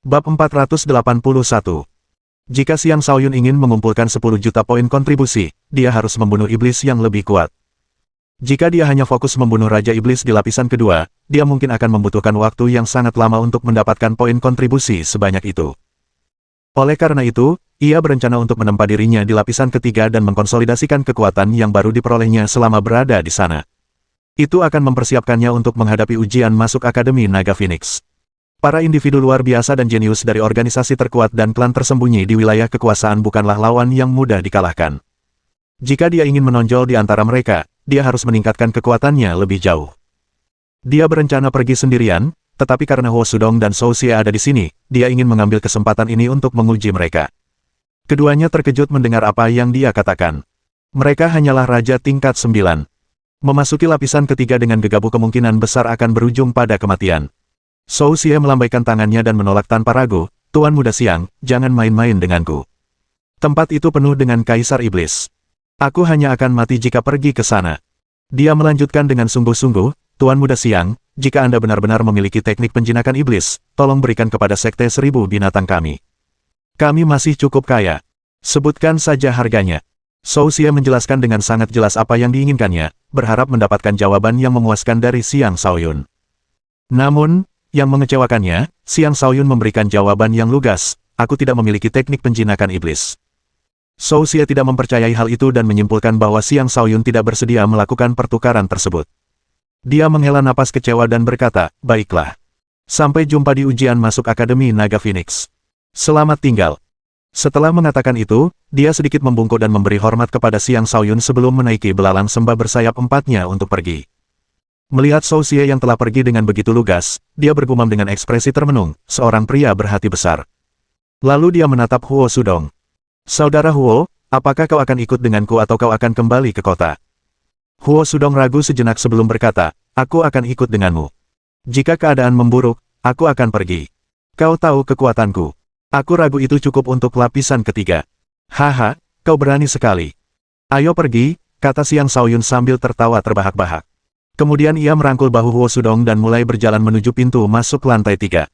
Bab 481. Jika Xiang Shaoyun ingin mengumpulkan 10 juta poin kontribusi, dia harus membunuh iblis yang lebih kuat. Jika dia hanya fokus membunuh Raja Iblis di lapisan kedua, dia mungkin akan membutuhkan waktu yang sangat lama untuk mendapatkan poin kontribusi sebanyak itu. Oleh karena itu, ia berencana untuk menempa dirinya di lapisan ketiga dan mengkonsolidasikan kekuatan yang baru diperolehnya selama berada di sana. Itu akan mempersiapkannya untuk menghadapi ujian masuk Akademi Naga Phoenix. Para individu luar biasa dan jenius dari organisasi terkuat dan klan tersembunyi di wilayah kekuasaan bukanlah lawan yang mudah dikalahkan. Jika dia ingin menonjol di antara mereka, dia harus meningkatkan kekuatannya lebih jauh. Dia berencana pergi sendirian, tetapi karena Huo Sudong dan Shou Xie ada di sini, dia ingin mengambil kesempatan ini untuk menguji mereka. Keduanya terkejut mendengar apa yang dia katakan. Mereka hanyalah raja tingkat 9. Memasuki lapisan ketiga dengan gegabah kemungkinan besar akan berujung pada kematian. Shou Xie melambaikan tangannya dan menolak tanpa ragu, "Tuan Muda Xiang, jangan main-main denganku. Tempat itu penuh dengan Kaisar Iblis. Aku hanya akan mati jika pergi ke sana." Dia melanjutkan dengan sungguh-sungguh, "Tuan Muda Xiang, jika Anda benar-benar memiliki teknik penjinakan iblis, tolong berikan kepada Sekte 1000 binatang kami. Kami masih cukup kaya. Sebutkan saja harganya." Shou Xie menjelaskan dengan sangat jelas apa yang diinginkannya, berharap mendapatkan jawaban yang memuaskan dari Xiang Shaoyun. Namun, yang mengecewakannya, Xiang Shaoyun memberikan jawaban yang lugas, "Aku tidak memiliki teknik penjinakan iblis." Shou Xie tidak mempercayai hal itu dan menyimpulkan bahwa Xiang Shaoyun tidak bersedia melakukan pertukaran tersebut. Dia menghela napas kecewa dan berkata, "Baiklah. Sampai jumpa di ujian masuk Akademi Naga Phoenix. Selamat tinggal." Setelah mengatakan itu, dia sedikit membungkuk dan memberi hormat kepada Xiang Shaoyun sebelum menaiki belalang sembah bersayap empatnya untuk pergi. Melihat Shou Xie yang telah pergi dengan begitu lugas, dia bergumam dengan ekspresi termenung, seorang pria berhati besar. Lalu dia menatap Huo Sudong. "Saudara Huo, apakah kau akan ikut denganku atau kau akan kembali ke kota?" Huo Sudong ragu sejenak sebelum berkata, "Aku akan ikut denganmu. Jika keadaan memburuk, aku akan pergi. Kau tahu kekuatanku. Aku ragu itu cukup untuk lapisan ketiga." "Haha, kau berani sekali. Ayo pergi," kata Xiang Shaoyun sambil tertawa terbahak-bahak. Kemudian ia merangkul bahu Huo Sudong dan mulai berjalan menuju pintu masuk lantai 3.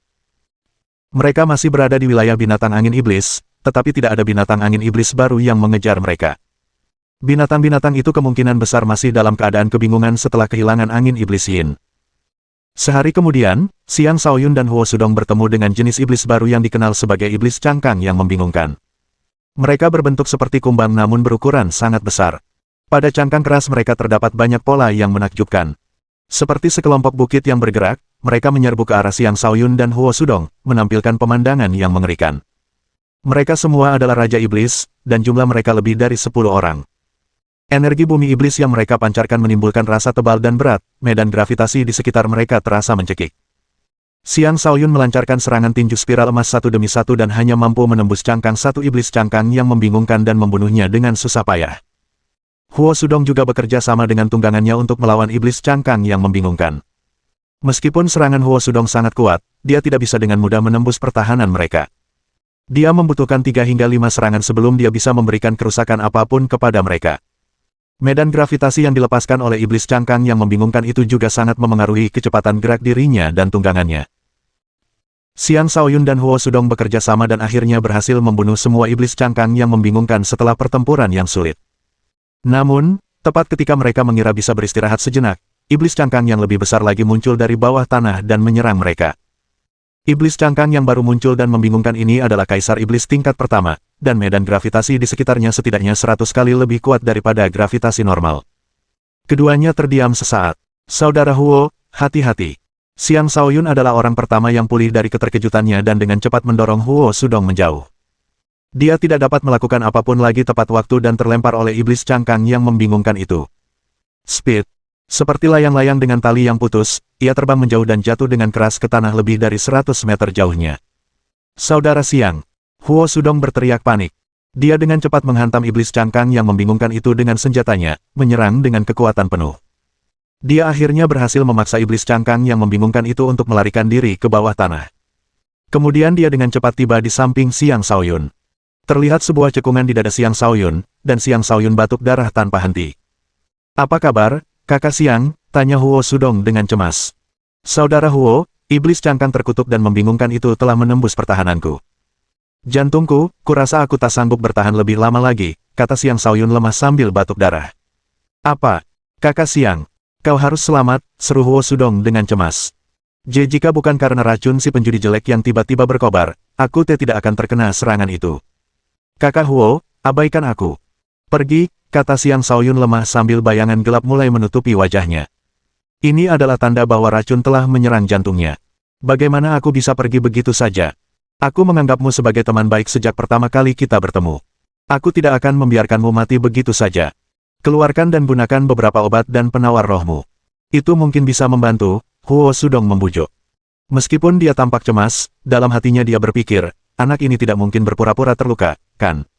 Mereka masih berada di wilayah binatang angin iblis, tetapi tidak ada binatang angin iblis baru yang mengejar mereka. Binatang-binatang itu kemungkinan besar masih dalam keadaan kebingungan setelah kehilangan angin iblis Yin. Sehari kemudian, Xiang Shaoyun dan Huo Sudong bertemu dengan jenis iblis baru yang dikenal sebagai iblis cangkang yang membingungkan. Mereka berbentuk seperti kumbang namun berukuran sangat besar. Pada cangkang keras mereka terdapat banyak pola yang menakjubkan. Seperti sekelompok bukit yang bergerak, mereka menyerbu ke arah Xiang Shaoyun dan Huo Sudong, menampilkan pemandangan yang mengerikan. Mereka semua adalah Raja Iblis, dan jumlah mereka lebih dari 10 orang. Energi bumi iblis yang mereka pancarkan menimbulkan rasa tebal dan berat, medan gravitasi di sekitar mereka terasa mencekik. Xiang Shaoyun melancarkan serangan tinju spiral emas satu demi satu dan hanya mampu menembus cangkang satu iblis cangkang yang membingungkan dan membunuhnya dengan susah payah. Huo Sudong juga bekerja sama dengan tunggangannya untuk melawan iblis cangkang yang membingungkan. Meskipun serangan Huo Sudong sangat kuat, dia tidak bisa dengan mudah menembus pertahanan mereka. Dia membutuhkan 3 hingga 5 serangan sebelum dia bisa memberikan kerusakan apapun kepada mereka. Medan gravitasi yang dilepaskan oleh iblis cangkang yang membingungkan itu juga sangat memengaruhi kecepatan gerak dirinya dan tunggangannya. Xiang Shaoyun dan Huo Sudong bekerja sama dan akhirnya berhasil membunuh semua iblis cangkang yang membingungkan setelah pertempuran yang sulit. Namun, tepat ketika mereka mengira bisa beristirahat sejenak, iblis cangkang yang lebih besar lagi muncul dari bawah tanah dan menyerang mereka. Iblis cangkang yang baru muncul dan membingungkan ini adalah Kaisar Iblis tingkat pertama, dan medan gravitasi di sekitarnya setidaknya 100 kali lebih kuat daripada gravitasi normal. Keduanya terdiam sesaat. "Saudara Huo, hati-hati." Xiang Shaoyun adalah orang pertama yang pulih dari keterkejutannya dan dengan cepat mendorong Huo Sudong menjauh. Dia tidak dapat melakukan apapun lagi tepat waktu dan terlempar oleh iblis cangkang yang membingungkan itu. Speed. Seperti layang-layang dengan tali yang putus, ia terbang menjauh dan jatuh dengan keras ke tanah lebih dari 100 meter jauhnya. "Saudara Xiang!" Huo Sudong berteriak panik. Dia dengan cepat menghantam iblis cangkang yang membingungkan itu dengan senjatanya, menyerang dengan kekuatan penuh. Dia akhirnya berhasil memaksa iblis cangkang yang membingungkan itu untuk melarikan diri ke bawah tanah. Kemudian dia dengan cepat tiba di samping Xiang Shaoyun. Terlihat sebuah cekungan di dada Xiang Shaoyun, dan Xiang Shaoyun batuk darah tanpa henti. "Apa kabar, kakak Xiang?" tanya Huo Sudong dengan cemas. "Saudara Huo, Iblis cangkang terkutuk dan membingungkan itu telah menembus pertahananku. Jantungku, kurasa aku tak sanggup bertahan lebih lama lagi, kata Siang Shaoyun lemah sambil batuk darah. Apa? Kakak Siang, kau harus selamat, seru Huo Sudong dengan cemas. Jika bukan karena racun si penjudi jelek yang tiba-tiba berkobar, aku tidak akan terkena serangan itu. Kakak Huo, abaikan aku. Pergi, kata Siang Shaoyun lemah sambil bayangan gelap mulai menutupi wajahnya. Ini adalah tanda bahwa racun telah menyerang jantungnya. Bagaimana aku bisa pergi begitu saja? Aku menganggapmu sebagai teman baik sejak pertama kali kita bertemu. Aku tidak akan membiarkanmu mati begitu saja. Keluarkan dan gunakan beberapa obat dan penawar rohmu. Itu mungkin bisa membantu, Huo Sudong membujuk. Meskipun dia tampak cemas, dalam hatinya dia berpikir, anak ini tidak mungkin berpura-pura terluka, kan?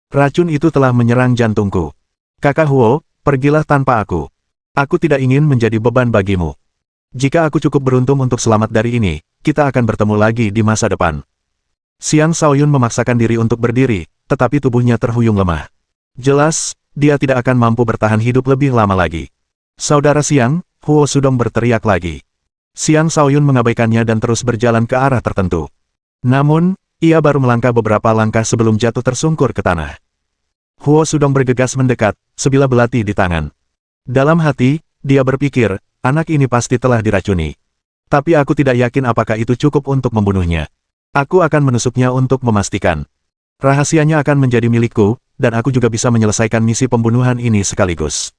Racun itu telah menyerang jantungku. Kakak Huo, pergilah tanpa aku. Aku tidak ingin menjadi beban bagimu. Jika aku cukup beruntung untuk selamat dari ini, kita akan bertemu lagi di masa depan. Siang Shaoyun memaksakan diri untuk berdiri, tetapi tubuhnya terhuyung lemah. Jelas, dia tidak akan mampu bertahan hidup lebih lama lagi. Saudara Siang, Huo Sudong berteriak lagi. Siang Shaoyun mengabaikannya dan terus berjalan ke arah tertentu. Namun, ia baru melangkah beberapa langkah sebelum jatuh tersungkur ke tanah. Huo Sudong bergegas mendekat, sebilah belati di tangan. Dalam hati, dia berpikir, anak ini pasti telah diracuni. Tapi aku tidak yakin apakah itu cukup untuk membunuhnya. Aku akan menusuknya untuk memastikan. Rahasianya akan menjadi milikku, dan aku juga bisa menyelesaikan misi pembunuhan ini sekaligus.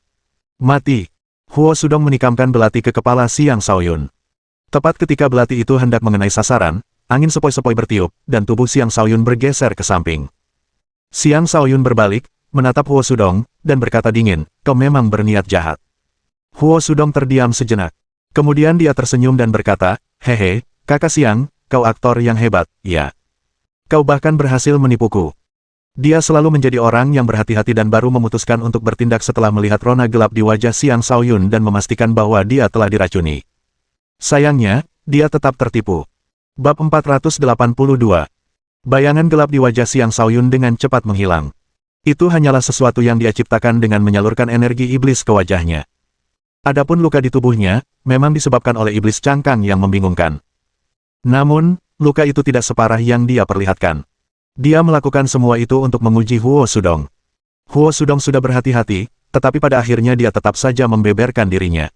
Mati. Huo Sudong menikamkan belati ke kepala Siang Shaoyun. Tepat ketika belati itu hendak mengenai sasaran, angin sepoi-sepoi bertiup, dan tubuh Siang Shaoyun bergeser ke samping. Siang Shaoyun berbalik, menatap Huo Sudong, dan berkata dingin, kau memang berniat jahat. Huo Sudong terdiam sejenak. Kemudian dia tersenyum dan berkata, hehe, kakak Siang, kau aktor yang hebat, ya. Kau bahkan berhasil menipuku. Dia selalu menjadi orang yang berhati-hati dan baru memutuskan untuk bertindak setelah melihat rona gelap di wajah Siang Shaoyun dan memastikan bahwa dia telah diracuni. Sayangnya, dia tetap tertipu. Bab 482. Bayangan gelap di wajah Siang Shaoyun dengan cepat menghilang. Itu hanyalah sesuatu yang dia ciptakan dengan menyalurkan energi iblis ke wajahnya. Adapun luka di tubuhnya, memang disebabkan oleh iblis cangkang yang membingungkan. Namun, luka itu tidak separah yang dia perlihatkan. Dia melakukan semua itu untuk menguji Huo Sudong. Huo Sudong sudah berhati-hati, tetapi pada akhirnya dia tetap saja membeberkan dirinya.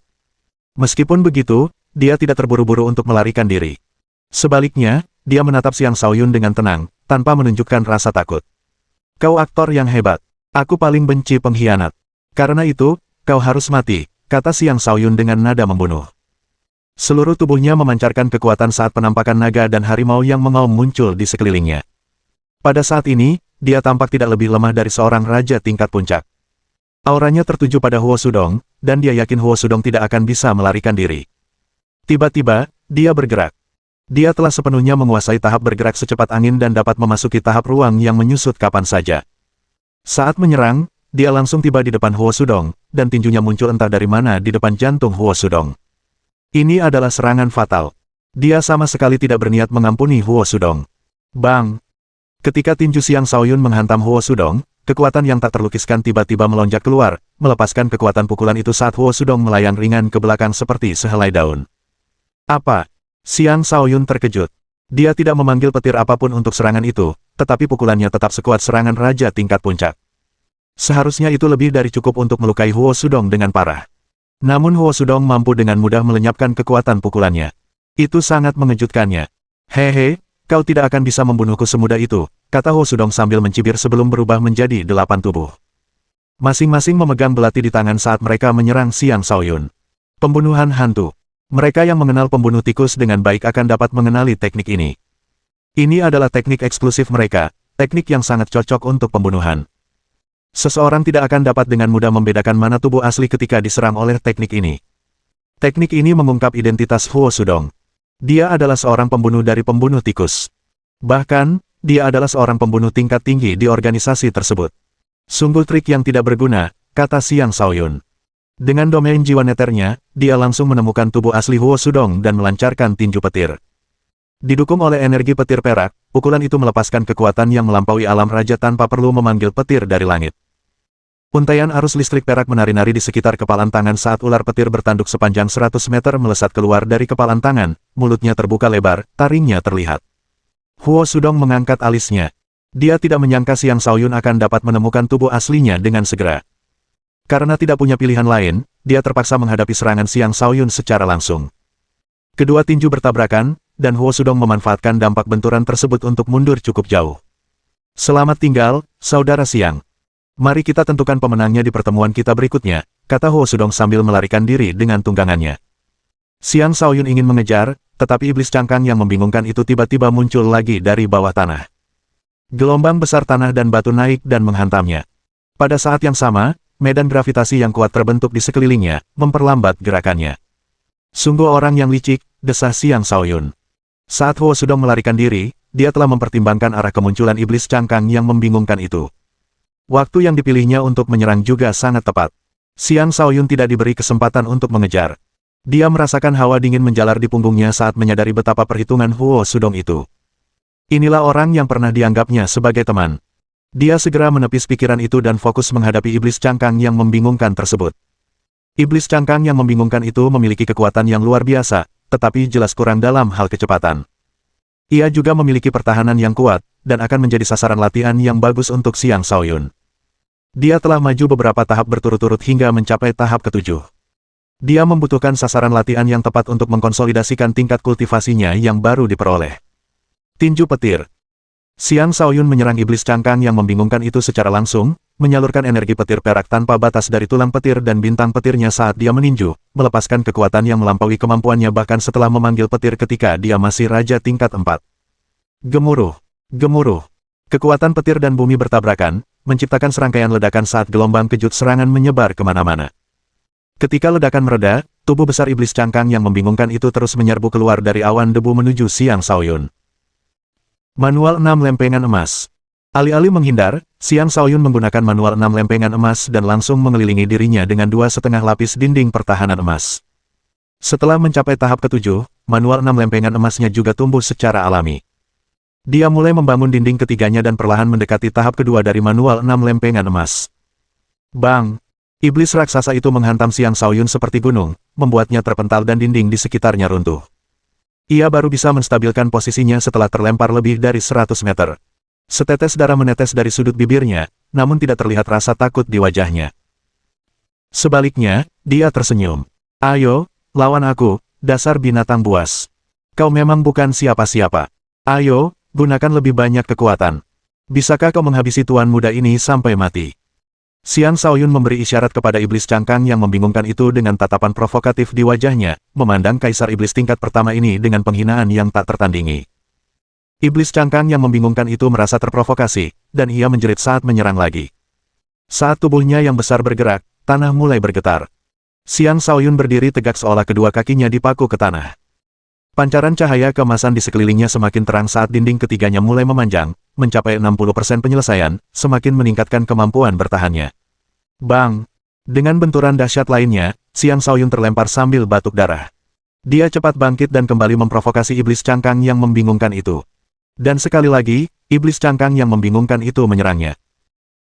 Meskipun begitu, dia tidak terburu-buru untuk melarikan diri. Sebaliknya, dia menatap Siang Shaoyun dengan tenang, tanpa menunjukkan rasa takut. Kau aktor yang hebat. Aku paling benci pengkhianat. Karena itu, kau harus mati, kata Siang Shaoyun dengan nada membunuh. Seluruh tubuhnya memancarkan kekuatan saat penampakan naga dan harimau yang mengaum muncul di sekelilingnya. Pada saat ini, dia tampak tidak lebih lemah dari seorang raja tingkat puncak. Auranya tertuju pada Huo Sudong, dan dia yakin Huo Sudong tidak akan bisa melarikan diri. Tiba-tiba, dia bergerak. Dia telah sepenuhnya menguasai tahap bergerak secepat angin dan dapat memasuki tahap ruang yang menyusut kapan saja. Saat menyerang, dia langsung tiba di depan Huo Sudong, dan tinjunya muncul entah dari mana di depan jantung Huo Sudong. Ini adalah serangan fatal. Dia sama sekali tidak berniat mengampuni Huo Sudong. Bang! Ketika tinju Siang Shaoyun menghantam Huo Sudong, kekuatan yang tak terlukiskan tiba-tiba melonjak keluar, melepaskan kekuatan pukulan itu saat Huo Sudong melayang ringan ke belakang seperti sehelai daun. Apa? Siang Shaoyun terkejut. Dia tidak memanggil petir apapun untuk serangan itu, tetapi pukulannya tetap sekuat serangan raja tingkat puncak. Seharusnya itu lebih dari cukup untuk melukai Huo Sudong dengan parah. Namun Huo Sudong mampu dengan mudah melenyapkan kekuatan pukulannya. Itu sangat mengejutkannya. Hehe, kau tidak akan bisa membunuhku semudah itu, kata Huo Sudong sambil mencibir sebelum berubah menjadi 8 tubuh. Masing-masing memegang belati di tangan saat mereka menyerang Siang Shaoyun. Pembunuhan hantu. Mereka yang mengenal pembunuh tikus dengan baik akan dapat mengenali teknik ini. Ini adalah teknik eksklusif mereka, teknik yang sangat cocok untuk pembunuhan. Seseorang tidak akan dapat dengan mudah membedakan mana tubuh asli ketika diserang oleh teknik ini. Teknik ini mengungkap identitas Huo Sudong. Dia adalah seorang pembunuh dari pembunuh tikus. Bahkan, dia adalah seorang pembunuh tingkat tinggi di organisasi tersebut. Sungguh trik yang tidak berguna, kata Siang Shaoyun. Dengan domain jiwa neternya, dia langsung menemukan tubuh asli Huo Sudong dan melancarkan tinju petir. Didukung oleh energi petir perak, pukulan itu melepaskan kekuatan yang melampaui alam raja tanpa perlu memanggil petir dari langit. Untaian arus listrik perak menari-nari di sekitar kepalan tangan saat ular petir bertanduk sepanjang 100 meter melesat keluar dari kepalan tangan, mulutnya terbuka lebar, taringnya terlihat. Huo Sudong mengangkat alisnya. Dia tidak menyangka Xiang Shaoyun akan dapat menemukan tubuh aslinya dengan segera. Karena tidak punya pilihan lain, dia terpaksa menghadapi serangan Xiang Shaoyun secara langsung. Kedua tinju bertabrakan, dan Huo Sudong memanfaatkan dampak benturan tersebut untuk mundur cukup jauh. Selamat tinggal, saudara Xiang. Mari kita tentukan pemenangnya di pertemuan kita berikutnya, kata Huo Sudong sambil melarikan diri dengan tunggangannya. Xiang Shaoyun ingin mengejar, tetapi iblis cangkang yang membingungkan itu tiba-tiba muncul lagi dari bawah tanah. Gelombang besar tanah dan batu naik dan menghantamnya. Pada saat yang sama, medan gravitasi yang kuat terbentuk di sekelilingnya, memperlambat gerakannya. Sungguh orang yang licik, desah Xiang Shaoyun. Saat Huo Sudong melarikan diri, dia telah mempertimbangkan arah kemunculan iblis cangkang yang membingungkan itu. Waktu yang dipilihnya untuk menyerang juga sangat tepat. Xiang Shaoyun tidak diberi kesempatan untuk mengejar. Dia merasakan hawa dingin menjalar di punggungnya saat menyadari betapa perhitungan Huo Sudong itu. Inilah orang yang pernah dianggapnya sebagai teman. Dia segera menepis pikiran itu dan fokus menghadapi iblis cangkang yang membingungkan tersebut. Iblis cangkang yang membingungkan itu memiliki kekuatan yang luar biasa, tetapi jelas kurang dalam hal kecepatan. Ia juga memiliki pertahanan yang kuat, dan akan menjadi sasaran latihan yang bagus untuk Xiang Shaoyun. Dia telah maju beberapa tahap berturut-turut hingga mencapai tahap ke-7. Dia membutuhkan sasaran latihan yang tepat untuk mengkonsolidasikan tingkat kultivasinya yang baru diperoleh. Tinju petir. Xiang Shaoyun menyerang iblis cangkang yang membingungkan itu secara langsung, menyalurkan energi petir perak tanpa batas dari tulang petir dan bintang petirnya saat dia meninju, melepaskan kekuatan yang melampaui kemampuannya bahkan setelah memanggil petir ketika dia masih raja tingkat 4. Gemuruh. Gemuruh. Kekuatan petir dan bumi bertabrakan, menciptakan serangkaian ledakan saat gelombang kejut serangan menyebar kemana-mana. Ketika ledakan mereda, tubuh besar iblis cangkang yang membingungkan itu terus menyerbu keluar dari awan debu menuju Xiang Shaoyun. Manual 6 lempengan emas. Alih-alih menghindar, Xiang Shaoyun menggunakan manual 6 lempengan emas dan langsung mengelilingi dirinya dengan 2,5 lapis dinding pertahanan emas. Setelah mencapai tahap ke-7, manual 6 lempengan emasnya juga tumbuh secara alami. Dia mulai membangun dinding ketiganya dan perlahan mendekati tahap kedua dari manual 6 lempengan emas. Bang! Iblis raksasa itu menghantam Xiang Shaoyun seperti gunung, membuatnya terpental dan dinding di sekitarnya runtuh. Ia baru bisa menstabilkan posisinya setelah terlempar lebih dari 100 meter. Setetes darah menetes dari sudut bibirnya, namun tidak terlihat rasa takut di wajahnya. Sebaliknya, dia tersenyum. Ayo, lawan aku, dasar binatang buas. Kau memang bukan siapa-siapa. Ayo, gunakan lebih banyak kekuatan. Bisakah kau menghabisi tuan muda ini sampai mati? Xiang Shaoyun memberi isyarat kepada iblis cangkang yang membingungkan itu dengan tatapan provokatif di wajahnya, memandang kaisar iblis tingkat pertama ini dengan penghinaan yang tak tertandingi. Iblis cangkang yang membingungkan itu merasa terprovokasi, dan ia menjerit saat menyerang lagi. Saat tubuhnya yang besar bergerak, tanah mulai bergetar. Xiang Shaoyun berdiri tegak seolah kedua kakinya dipaku ke tanah. Pancaran cahaya keemasan di sekelilingnya semakin terang saat dinding ketiganya mulai memanjang, mencapai 60% penyelesaian, semakin meningkatkan kemampuan bertahannya. Bang! Dengan benturan dahsyat lainnya, Xiang Shaoyun terlempar sambil batuk darah. Dia cepat bangkit dan kembali memprovokasi iblis cangkang yang membingungkan itu. Dan sekali lagi, iblis cangkang yang membingungkan itu menyerangnya.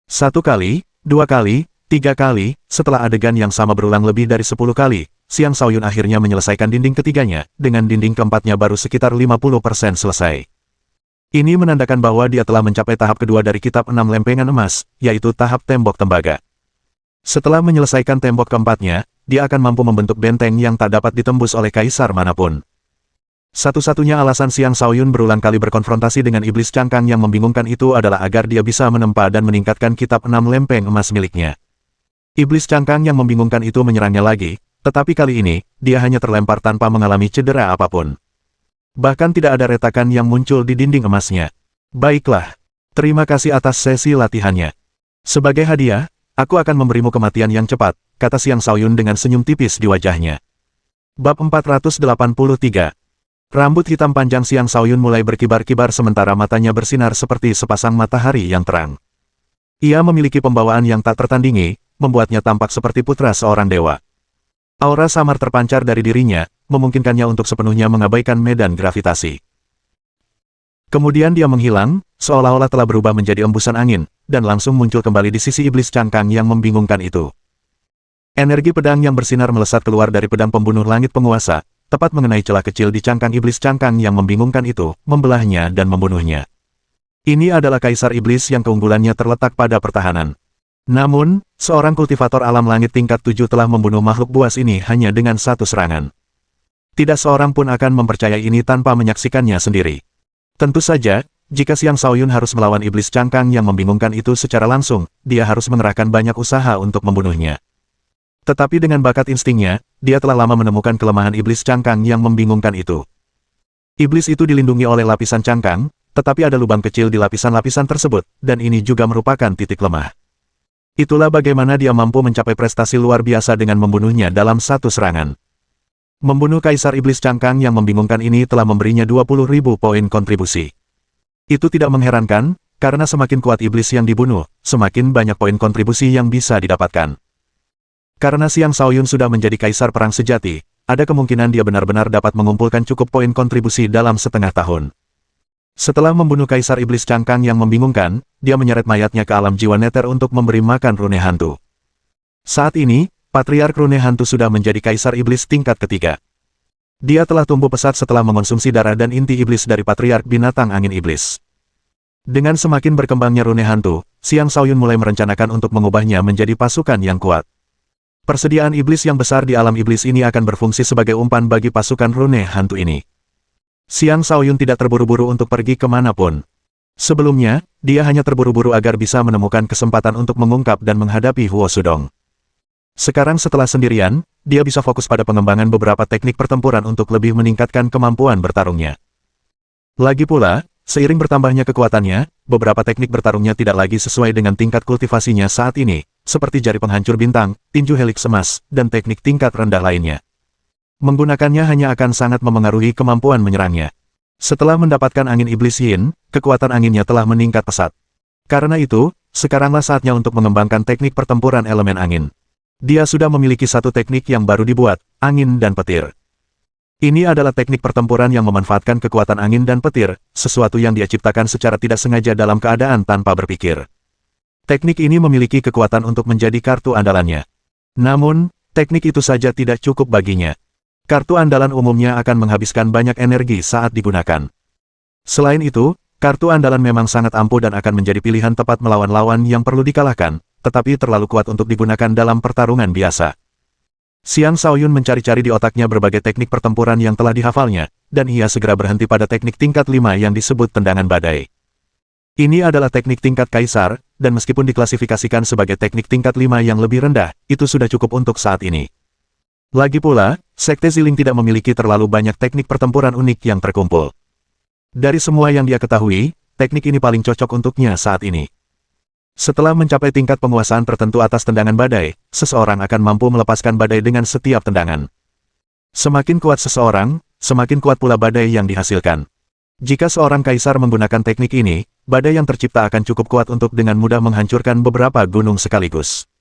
1 kali, 2 kali, 3 kali, setelah adegan yang sama berulang lebih dari 10 kali, Xiang Shaoyun akhirnya menyelesaikan dinding ketiganya, dengan dinding keempatnya baru sekitar 50% selesai. Ini menandakan bahwa dia telah mencapai tahap kedua dari kitab 6 lempengan emas, yaitu tahap tembok tembaga. Setelah menyelesaikan tembok keempatnya, dia akan mampu membentuk benteng yang tak dapat ditembus oleh kaisar manapun. Satu-satunya alasan Xiang Shaoyun berulang kali berkonfrontasi dengan iblis cangkang yang membingungkan itu adalah agar dia bisa menempa dan meningkatkan kitab 6 lempeng emas miliknya. Iblis cangkang yang membingungkan itu menyerangnya lagi, tetapi kali ini, dia hanya terlempar tanpa mengalami cedera apapun. Bahkan tidak ada retakan yang muncul di dinding emasnya. Baiklah. Terima kasih atas sesi latihannya. Sebagai hadiah, aku akan memberimu kematian yang cepat, kata Xiang Shaoyun dengan senyum tipis di wajahnya. Bab 483. Rambut hitam panjang Xiang Shaoyun mulai berkibar-kibar sementara matanya bersinar seperti sepasang matahari yang terang. Ia memiliki pembawaan yang tak tertandingi, membuatnya tampak seperti putra seorang dewa. Aura samar terpancar dari dirinya, memungkinkannya untuk sepenuhnya mengabaikan medan gravitasi. Kemudian dia menghilang, seolah-olah telah berubah menjadi embusan angin, dan langsung muncul kembali di sisi iblis cangkang yang membingungkan itu. Energi pedang yang bersinar melesat keluar dari pedang pembunuh langit penguasa, tepat mengenai celah kecil di cangkang iblis cangkang yang membingungkan itu, membelahnya dan membunuhnya. Ini adalah Kaisar Iblis yang keunggulannya terletak pada pertahanan. Namun, seorang kultivator alam langit tingkat 7 telah membunuh makhluk buas ini hanya dengan satu serangan. Tidak seorang pun akan mempercayai ini tanpa menyaksikannya sendiri. Tentu saja, jika Xiang Shaoyun harus melawan iblis cangkang yang membingungkan itu secara langsung, dia harus mengerahkan banyak usaha untuk membunuhnya. Tetapi dengan bakat instingnya, dia telah lama menemukan kelemahan iblis cangkang yang membingungkan itu. Iblis itu dilindungi oleh lapisan cangkang, tetapi ada lubang kecil di lapisan-lapisan tersebut, dan ini juga merupakan titik lemah. Itulah bagaimana dia mampu mencapai prestasi luar biasa dengan membunuhnya dalam satu serangan. Membunuh Kaisar Iblis Cangkang yang membingungkan ini telah memberinya 20.000 poin kontribusi. Itu tidak mengherankan, karena semakin kuat iblis yang dibunuh, semakin banyak poin kontribusi yang bisa didapatkan. Karena Xiang Shaoyun sudah menjadi kaisar perang sejati, ada kemungkinan dia benar-benar dapat mengumpulkan cukup poin kontribusi dalam setengah tahun. Setelah membunuh Kaisar Iblis Cangkang yang membingungkan, dia menyeret mayatnya ke alam jiwa neter untuk memberi makan rune hantu. Saat ini, Patriark Rune Hantu sudah menjadi Kaisar Iblis tingkat ketiga. Dia telah tumbuh pesat setelah mengonsumsi darah dan inti iblis dari Patriark Binatang Angin Iblis. Dengan semakin berkembangnya Rune Hantu, Xiang Shaoyun mulai merencanakan untuk mengubahnya menjadi pasukan yang kuat. Persediaan iblis yang besar di alam iblis ini akan berfungsi sebagai umpan bagi pasukan Rune Hantu ini. Xiang Shaoyun tidak terburu-buru untuk pergi kemanapun. Sebelumnya, dia hanya terburu-buru agar bisa menemukan kesempatan untuk mengungkap dan menghadapi Huo Sudong. Sekarang setelah sendirian, dia bisa fokus pada pengembangan beberapa teknik pertempuran untuk lebih meningkatkan kemampuan bertarungnya. Lagi pula, seiring bertambahnya kekuatannya, beberapa teknik bertarungnya tidak lagi sesuai dengan tingkat kultivasinya saat ini, seperti jari penghancur bintang, tinju helix emas, dan teknik tingkat rendah lainnya. Menggunakannya hanya akan sangat memengaruhi kemampuan menyerangnya. Setelah mendapatkan angin iblis yin, kekuatan anginnya telah meningkat pesat. Karena itu, sekaranglah saatnya untuk mengembangkan teknik pertempuran elemen angin. Dia sudah memiliki satu teknik yang baru dibuat, angin dan petir. Ini adalah teknik pertempuran yang memanfaatkan kekuatan angin dan petir, sesuatu yang dia ciptakan secara tidak sengaja dalam keadaan tanpa berpikir. Teknik ini memiliki kekuatan untuk menjadi kartu andalannya. Namun, teknik itu saja tidak cukup baginya. Kartu andalan umumnya akan menghabiskan banyak energi saat digunakan. Selain itu, kartu andalan memang sangat ampuh dan akan menjadi pilihan tepat melawan lawan yang perlu dikalahkan, tetapi terlalu kuat untuk digunakan dalam pertarungan biasa. Xiang Shaoyun mencari-cari di otaknya berbagai teknik pertempuran yang telah dihafalnya, dan ia segera berhenti pada teknik tingkat 5 yang disebut tendangan badai. Ini adalah teknik tingkat kaisar, dan meskipun diklasifikasikan sebagai teknik tingkat 5 yang lebih rendah, itu sudah cukup untuk saat ini. Lagi pula, Sekte Ziling tidak memiliki terlalu banyak teknik pertempuran unik yang terkumpul. Dari semua yang dia ketahui, teknik ini paling cocok untuknya saat ini. Setelah mencapai tingkat penguasaan tertentu atas tendangan badai, seseorang akan mampu melepaskan badai dengan setiap tendangan. Semakin kuat seseorang, semakin kuat pula badai yang dihasilkan. Jika seorang kaisar menggunakan teknik ini, badai yang tercipta akan cukup kuat untuk dengan mudah menghancurkan beberapa gunung sekaligus.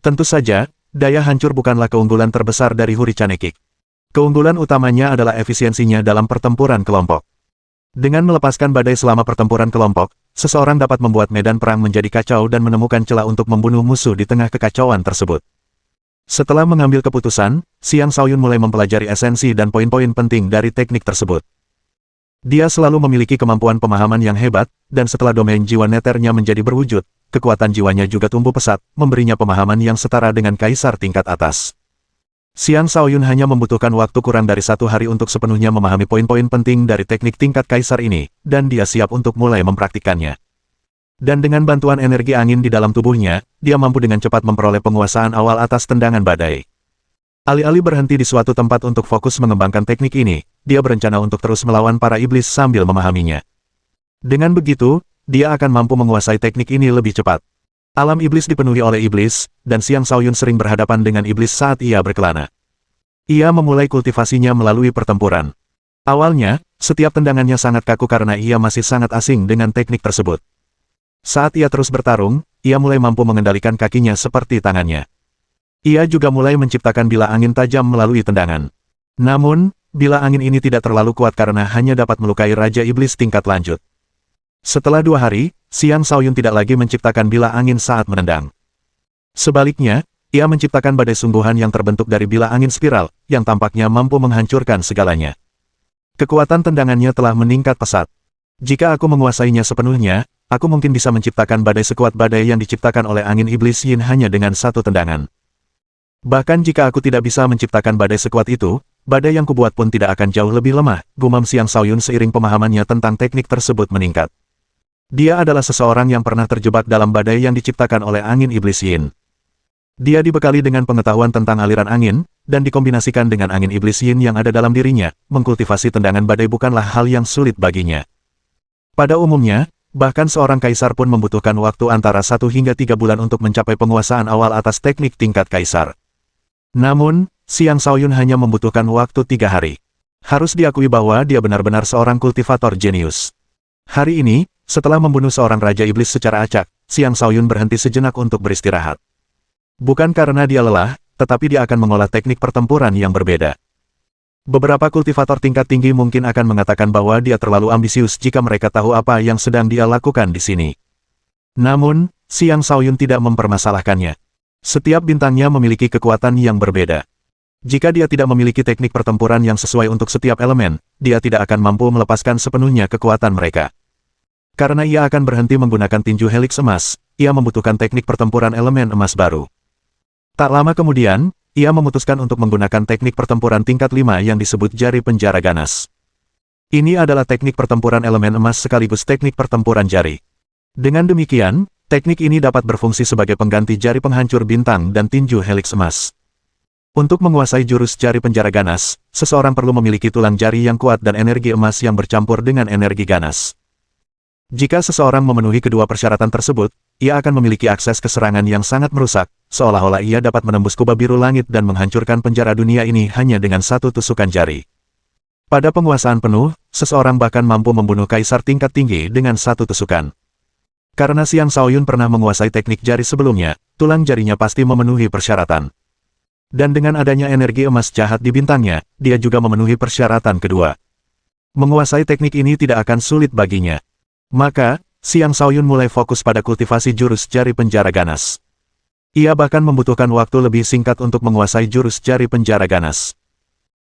Tentu saja, daya hancur bukanlah keunggulan terbesar dari Hurricanekik. Keunggulan utamanya adalah efisiensinya dalam pertempuran kelompok. Dengan melepaskan badai selama pertempuran kelompok, seseorang dapat membuat medan perang menjadi kacau dan menemukan celah untuk membunuh musuh di tengah kekacauan tersebut. Setelah mengambil keputusan, Xiang Shaoyun mulai mempelajari esensi dan poin-poin penting dari teknik tersebut. Dia selalu memiliki kemampuan pemahaman yang hebat, dan setelah domain jiwa neternya menjadi berwujud, kekuatan jiwanya juga tumbuh pesat, memberinya pemahaman yang setara dengan kaisar tingkat atas. Xiang Shaoyun hanya membutuhkan waktu kurang dari 1 hari untuk sepenuhnya memahami poin-poin penting dari teknik tingkat kaisar ini, dan dia siap untuk mulai mempraktikkannya. Dan dengan bantuan energi angin di dalam tubuhnya, dia mampu dengan cepat memperoleh penguasaan awal atas tendangan badai. Alih-alih berhenti di suatu tempat untuk fokus mengembangkan teknik ini, dia berencana untuk terus melawan para iblis sambil memahaminya. Dengan begitu, dia akan mampu menguasai teknik ini lebih cepat. Alam iblis dipenuhi oleh iblis, dan Xiang Shaoyun sering berhadapan dengan iblis saat ia berkelana. Ia memulai kultivasinya melalui pertempuran. Awalnya, setiap tendangannya sangat kaku karena ia masih sangat asing dengan teknik tersebut. Saat ia terus bertarung, ia mulai mampu mengendalikan kakinya seperti tangannya. Ia juga mulai menciptakan bilah angin tajam melalui tendangan. Namun, bila angin ini tidak terlalu kuat karena hanya dapat melukai Raja Iblis tingkat lanjut. Setelah 2 hari, Xiang Shaoyun tidak lagi menciptakan bila angin saat menendang. Sebaliknya, ia menciptakan badai sungguhan yang terbentuk dari bila angin spiral, yang tampaknya mampu menghancurkan segalanya. Kekuatan tendangannya telah meningkat pesat. Jika aku menguasainya sepenuhnya, aku mungkin bisa menciptakan badai sekuat badai yang diciptakan oleh angin iblis Yin hanya dengan satu tendangan. Bahkan jika aku tidak bisa menciptakan badai sekuat itu, badai yang kubuat pun tidak akan jauh lebih lemah, gumam Xiang Shaoyun seiring pemahamannya tentang teknik tersebut meningkat. Dia adalah seseorang yang pernah terjebak dalam badai yang diciptakan oleh angin iblis Yin. Dia dibekali dengan pengetahuan tentang aliran angin, dan dikombinasikan dengan angin iblis Yin yang ada dalam dirinya, mengkultivasi tendangan badai bukanlah hal yang sulit baginya. Pada umumnya, bahkan seorang kaisar pun membutuhkan waktu antara 1 hingga 3 bulan untuk mencapai penguasaan awal atas teknik tingkat kaisar. Namun, Xiang Shaoyun hanya membutuhkan waktu 3 hari. Harus diakui bahwa dia benar-benar seorang kultivator jenius. Hari ini, setelah membunuh seorang Raja Iblis secara acak, Xiang Shaoyun berhenti sejenak untuk beristirahat. Bukan karena dia lelah, tetapi dia akan mengolah teknik pertempuran yang berbeda. Beberapa kultivator tingkat tinggi mungkin akan mengatakan bahwa dia terlalu ambisius jika mereka tahu apa yang sedang dia lakukan di sini. Namun, Xiang Shaoyun tidak mempermasalahkannya. Setiap bintangnya memiliki kekuatan yang berbeda. Jika dia tidak memiliki teknik pertempuran yang sesuai untuk setiap elemen, dia tidak akan mampu melepaskan sepenuhnya kekuatan mereka. Karena ia akan berhenti menggunakan tinju helix emas, ia membutuhkan teknik pertempuran elemen emas baru. Tak lama kemudian, ia memutuskan untuk menggunakan teknik pertempuran tingkat 5 yang disebut jari penjara ganas. Ini adalah teknik pertempuran elemen emas sekaligus teknik pertempuran jari. Dengan demikian, teknik ini dapat berfungsi sebagai pengganti jari penghancur bintang dan tinju helix emas. Untuk menguasai jurus jari penjara ganas, seseorang perlu memiliki tulang jari yang kuat dan energi emas yang bercampur dengan energi ganas. Jika seseorang memenuhi kedua persyaratan tersebut, ia akan memiliki akses ke serangan yang sangat merusak, seolah-olah ia dapat menembus kubah biru langit dan menghancurkan penjara dunia ini hanya dengan satu tusukan jari. Pada penguasaan penuh, seseorang bahkan mampu membunuh kaisar tingkat tinggi dengan satu tusukan. Karena Xiang Shaoyun pernah menguasai teknik jari sebelumnya, tulang jarinya pasti memenuhi persyaratan. Dan dengan adanya energi emas jahat di bintangnya, dia juga memenuhi persyaratan kedua. Menguasai teknik ini tidak akan sulit baginya. Maka, Xiang Shaoyun mulai fokus pada kultivasi jurus jari penjara ganas. Ia bahkan membutuhkan waktu lebih singkat untuk menguasai jurus jari penjara ganas.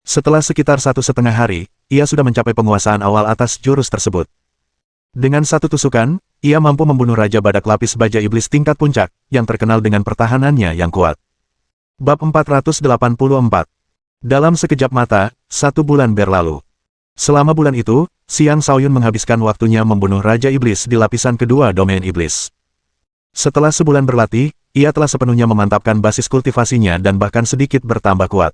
Setelah sekitar 1,5 hari, ia sudah mencapai penguasaan awal atas jurus tersebut. Dengan satu tusukan, ia mampu membunuh Raja Badak Lapis Baja Iblis tingkat puncak, yang terkenal dengan pertahanannya yang kuat. Bab 484. Dalam sekejap mata, 1 bulan berlalu. Selama bulan itu, Xiang Shaoyun menghabiskan waktunya membunuh Raja Iblis di lapisan kedua domain iblis. Setelah sebulan berlatih, ia telah sepenuhnya memantapkan basis kultivasinya dan bahkan sedikit bertambah kuat.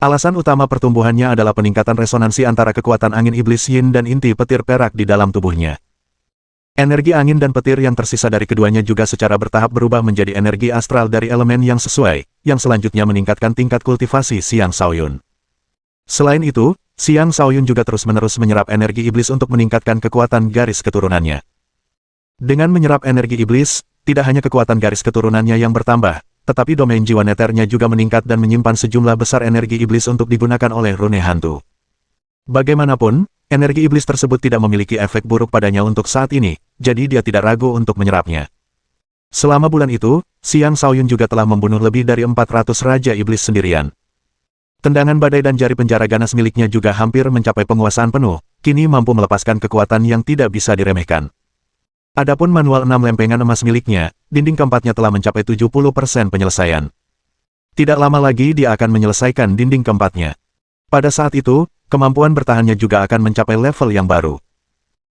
Alasan utama pertumbuhannya adalah peningkatan resonansi antara kekuatan angin iblis Yin dan inti petir perak di dalam tubuhnya. Energi angin dan petir yang tersisa dari keduanya juga secara bertahap berubah menjadi energi astral dari elemen yang sesuai, yang selanjutnya meningkatkan tingkat kultivasi Xiang Shaoyun. Selain itu, Xiang Shaoyun juga terus-menerus menyerap energi iblis untuk meningkatkan kekuatan garis keturunannya. Dengan menyerap energi iblis, tidak hanya kekuatan garis keturunannya yang bertambah, tetapi domain jiwa neternya juga meningkat dan menyimpan sejumlah besar energi iblis untuk digunakan oleh rune hantu. Bagaimanapun, energi iblis tersebut tidak memiliki efek buruk padanya untuk saat ini, jadi dia tidak ragu untuk menyerapnya. Selama bulan itu, Xiang Shaoyun juga telah membunuh lebih dari 400 Raja Iblis sendirian. Tendangan badai dan jari penjara ganas miliknya juga hampir mencapai penguasaan penuh, kini mampu melepaskan kekuatan yang tidak bisa diremehkan. Adapun manual 6 lempengan emas miliknya, dinding keempatnya telah mencapai 70% penyelesaian. Tidak lama lagi dia akan menyelesaikan dinding keempatnya. Pada saat itu, kemampuan bertahannya juga akan mencapai level yang baru.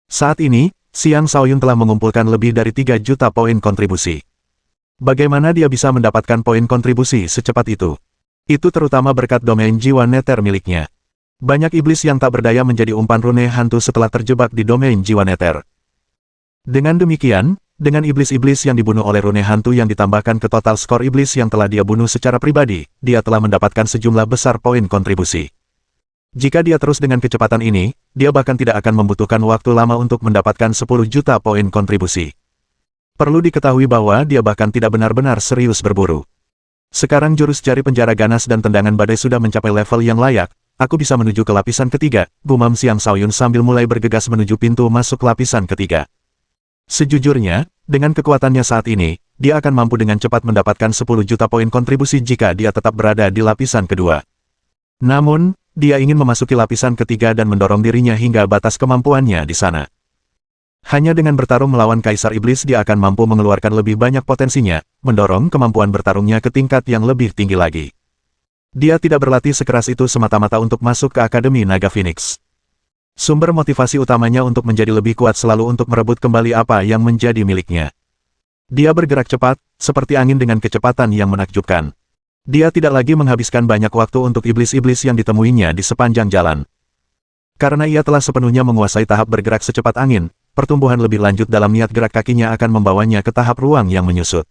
Saat ini, Xiang Shaoyun telah mengumpulkan lebih dari 3 juta poin kontribusi. Bagaimana dia bisa mendapatkan poin kontribusi secepat itu? Itu terutama berkat domain jiwa neter miliknya. Banyak iblis yang tak berdaya menjadi umpan rune hantu setelah terjebak di domain jiwa neter. Dengan demikian, dengan iblis-iblis yang dibunuh oleh rune hantu yang ditambahkan ke total skor iblis yang telah dia bunuh secara pribadi, dia telah mendapatkan sejumlah besar poin kontribusi. Jika dia terus dengan kecepatan ini, dia bahkan tidak akan membutuhkan waktu lama untuk mendapatkan 10 juta poin kontribusi. Perlu diketahui bahwa dia bahkan tidak benar-benar serius berburu. Sekarang jurus jari penjara ganas dan tendangan badai sudah mencapai level yang layak, aku bisa menuju ke lapisan ketiga, gumam Xiang Shaoyun sambil mulai bergegas menuju pintu masuk lapisan ketiga. Sejujurnya, dengan kekuatannya saat ini, dia akan mampu dengan cepat mendapatkan 10 juta poin kontribusi jika dia tetap berada di lapisan kedua. Namun, dia ingin memasuki lapisan ketiga dan mendorong dirinya hingga batas kemampuannya di sana. Hanya dengan bertarung melawan Kaisar Iblis dia akan mampu mengeluarkan lebih banyak potensinya, mendorong kemampuan bertarungnya ke tingkat yang lebih tinggi lagi. Dia tidak berlatih sekeras itu semata-mata untuk masuk ke Akademi Naga Phoenix. Sumber motivasi utamanya untuk menjadi lebih kuat selalu untuk merebut kembali apa yang menjadi miliknya. Dia bergerak cepat, seperti angin dengan kecepatan yang menakjubkan. Dia tidak lagi menghabiskan banyak waktu untuk iblis-iblis yang ditemuinya di sepanjang jalan. Karena ia telah sepenuhnya menguasai tahap bergerak secepat angin, pertumbuhan lebih lanjut dalam niat gerak kakinya akan membawanya ke tahap ruang yang menyusut.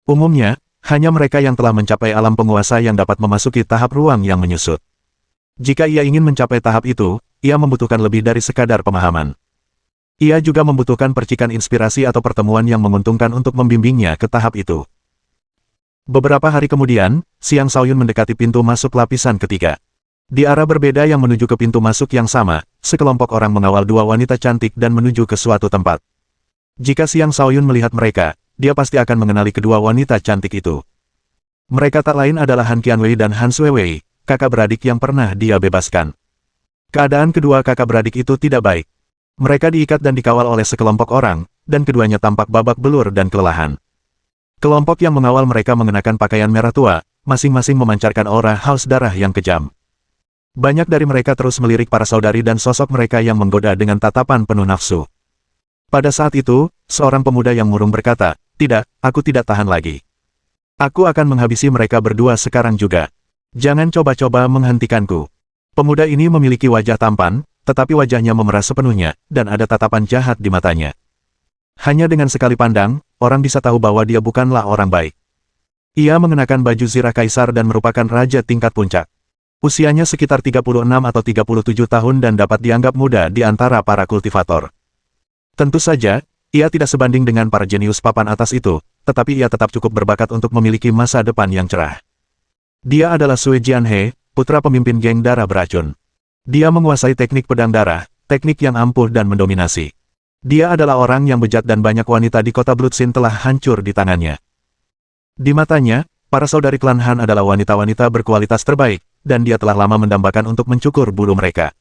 Umumnya, hanya mereka yang telah mencapai alam penguasa yang dapat memasuki tahap ruang yang menyusut. Jika ia ingin mencapai tahap itu, ia membutuhkan lebih dari sekadar pemahaman. Ia juga membutuhkan percikan inspirasi atau pertemuan yang menguntungkan untuk membimbingnya ke tahap itu. Beberapa hari kemudian, Xiang Shaoyun mendekati pintu masuk lapisan ketiga. Di arah berbeda yang menuju ke pintu masuk yang sama, sekelompok orang mengawal dua wanita cantik dan menuju ke suatu tempat. Jika Xiang Shaoyun melihat mereka, dia pasti akan mengenali kedua wanita cantik itu. Mereka tak lain adalah Han Qianwei dan Han Suiwei, kakak beradik yang pernah dia bebaskan. Keadaan kedua kakak beradik itu tidak baik. Mereka diikat dan dikawal oleh sekelompok orang, dan keduanya tampak babak belur dan kelelahan. Kelompok yang mengawal mereka mengenakan pakaian merah tua, masing-masing memancarkan aura haus darah yang kejam. Banyak dari mereka terus melirik para saudari dan sosok mereka yang menggoda dengan tatapan penuh nafsu. Pada saat itu, seorang pemuda yang murung berkata, "Tidak, aku tidak tahan lagi. Aku akan menghabisi mereka berdua sekarang juga. Jangan coba-coba menghentikanku." Pemuda ini memiliki wajah tampan, tetapi wajahnya memerah sepenuhnya, dan ada tatapan jahat di matanya. Hanya dengan sekali pandang, orang bisa tahu bahwa dia bukanlah orang baik. Ia mengenakan baju zirah kaisar dan merupakan raja tingkat puncak. Usianya sekitar 36 atau 37 tahun dan dapat dianggap muda di antara para kultivator. Tentu saja, ia tidak sebanding dengan para jenius papan atas itu, tetapi ia tetap cukup berbakat untuk memiliki masa depan yang cerah. Dia adalah Sui Jianhe, putra pemimpin geng darah beracun. Dia menguasai teknik pedang darah, teknik yang ampuh dan mendominasi. Dia adalah orang yang bejat dan banyak wanita di kota Bloodsin telah hancur di tangannya. Di matanya, para saudari klan Han adalah wanita-wanita berkualitas terbaik, dan dia telah lama mendambakan untuk mencukur bulu mereka.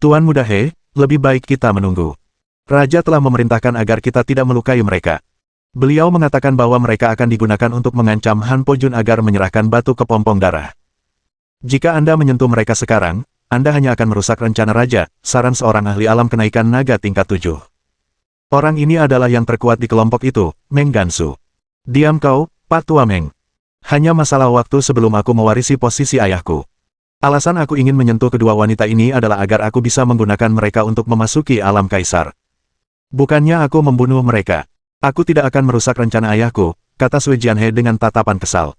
Tuan Muda He, lebih baik kita menunggu. Raja telah memerintahkan agar kita tidak melukai mereka. Beliau mengatakan bahwa mereka akan digunakan untuk mengancam Han Pojun agar menyerahkan batu kepompong darah. Jika Anda menyentuh mereka sekarang, Anda hanya akan merusak rencana Raja, saran seorang ahli alam kenaikan naga tingkat 7. Orang ini adalah yang terkuat di kelompok itu, Meng Gansu. Diam kau, Pak Tua Meng. Hanya masalah waktu sebelum aku mewarisi posisi ayahku. Alasan aku ingin menyentuh kedua wanita ini adalah agar aku bisa menggunakan mereka untuk memasuki alam kaisar. Bukannya aku membunuh mereka. Aku tidak akan merusak rencana ayahku, kata Sui Jianhe dengan tatapan kesal.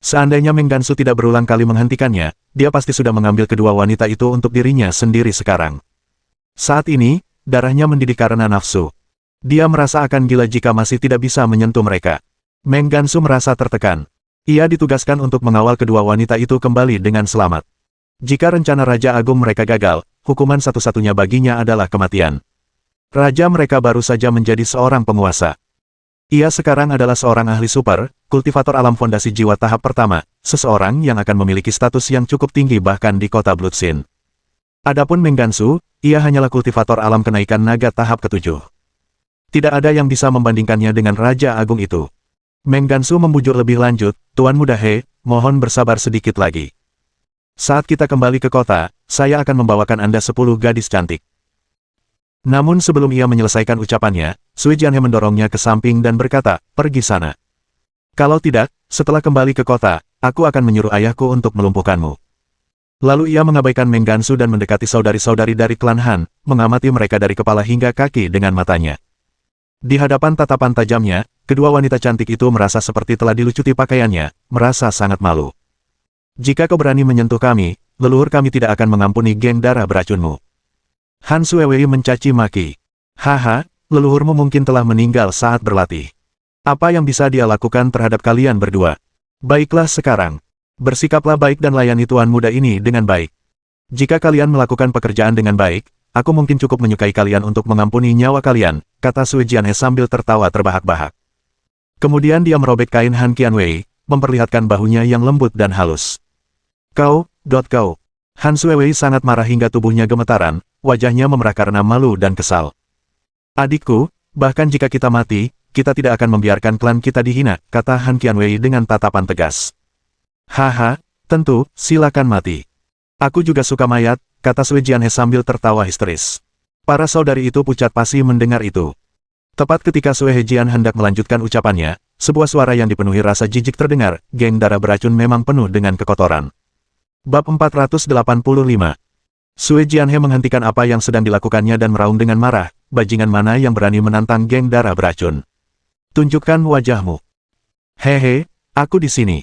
Seandainya Meng Gansu tidak berulang kali menghentikannya, dia pasti sudah mengambil kedua wanita itu untuk dirinya sendiri sekarang. Saat ini, darahnya mendidih karena nafsu. Dia merasa akan gila jika masih tidak bisa menyentuh mereka. Meng Gansu merasa tertekan. Ia ditugaskan untuk mengawal kedua wanita itu kembali dengan selamat. Jika rencana Raja Agung mereka gagal, hukuman satu-satunya baginya adalah kematian. Raja mereka baru saja menjadi seorang penguasa. Ia sekarang adalah seorang ahli super, kultivator alam fondasi jiwa tahap pertama, seseorang yang akan memiliki status yang cukup tinggi bahkan di kota Bloodsin. Adapun Meng Gansu, ia hanyalah kultivator alam kenaikan naga tahap ke-7. Tidak ada yang bisa membandingkannya dengan Raja Agung itu. Meng Gansu membujuk lebih lanjut, Tuan Muda He, mohon bersabar sedikit lagi. Saat kita kembali ke kota, saya akan membawakan Anda 10 gadis cantik. Namun sebelum ia menyelesaikan ucapannya, Sui Jianhe mendorongnya ke samping dan berkata, pergi sana. Kalau tidak, setelah kembali ke kota, aku akan menyuruh ayahku untuk melumpuhkanmu. Lalu ia mengabaikan Meng Gansu dan mendekati saudari-saudari dari klan Han, mengamati mereka dari kepala hingga kaki dengan matanya. Di hadapan tatapan tajamnya, kedua wanita cantik itu merasa seperti telah dilucuti pakaiannya, merasa sangat malu. Jika kau berani menyentuh kami, leluhur kami tidak akan mengampuni geng darah beracunmu. Han Suiwei mencaci maki. Haha, leluhurmu mungkin telah meninggal saat berlatih. Apa yang bisa dia lakukan terhadap kalian berdua? Baiklah sekarang. Bersikaplah baik dan layani tuan muda ini dengan baik. Jika kalian melakukan pekerjaan dengan baik, aku mungkin cukup menyukai kalian untuk mengampuni nyawa kalian, kata Sui Jianhe sambil tertawa terbahak-bahak. Kemudian dia merobek kain Han Qianwei, memperlihatkan bahunya yang lembut dan halus. Kau. Han Suewei sangat marah hingga tubuhnya gemetaran, wajahnya memerah karena malu dan kesal. Adikku, bahkan jika kita mati, kita tidak akan membiarkan klan kita dihina, kata Han Qianwei dengan tatapan tegas. Haha, tentu, silakan mati. Aku juga suka mayat, kata Sui Jianhe sambil tertawa histeris. Para saudari itu pucat pasi mendengar itu. Tepat ketika Sui Hejian hendak melanjutkan ucapannya, sebuah suara yang dipenuhi rasa jijik terdengar, geng darah beracun memang penuh dengan kekotoran. Bab 485. Sui Jianhe menghentikan apa yang sedang dilakukannya dan meraung dengan marah, bajingan mana yang berani menantang geng darah beracun. Tunjukkan wajahmu. Hehe, aku di sini.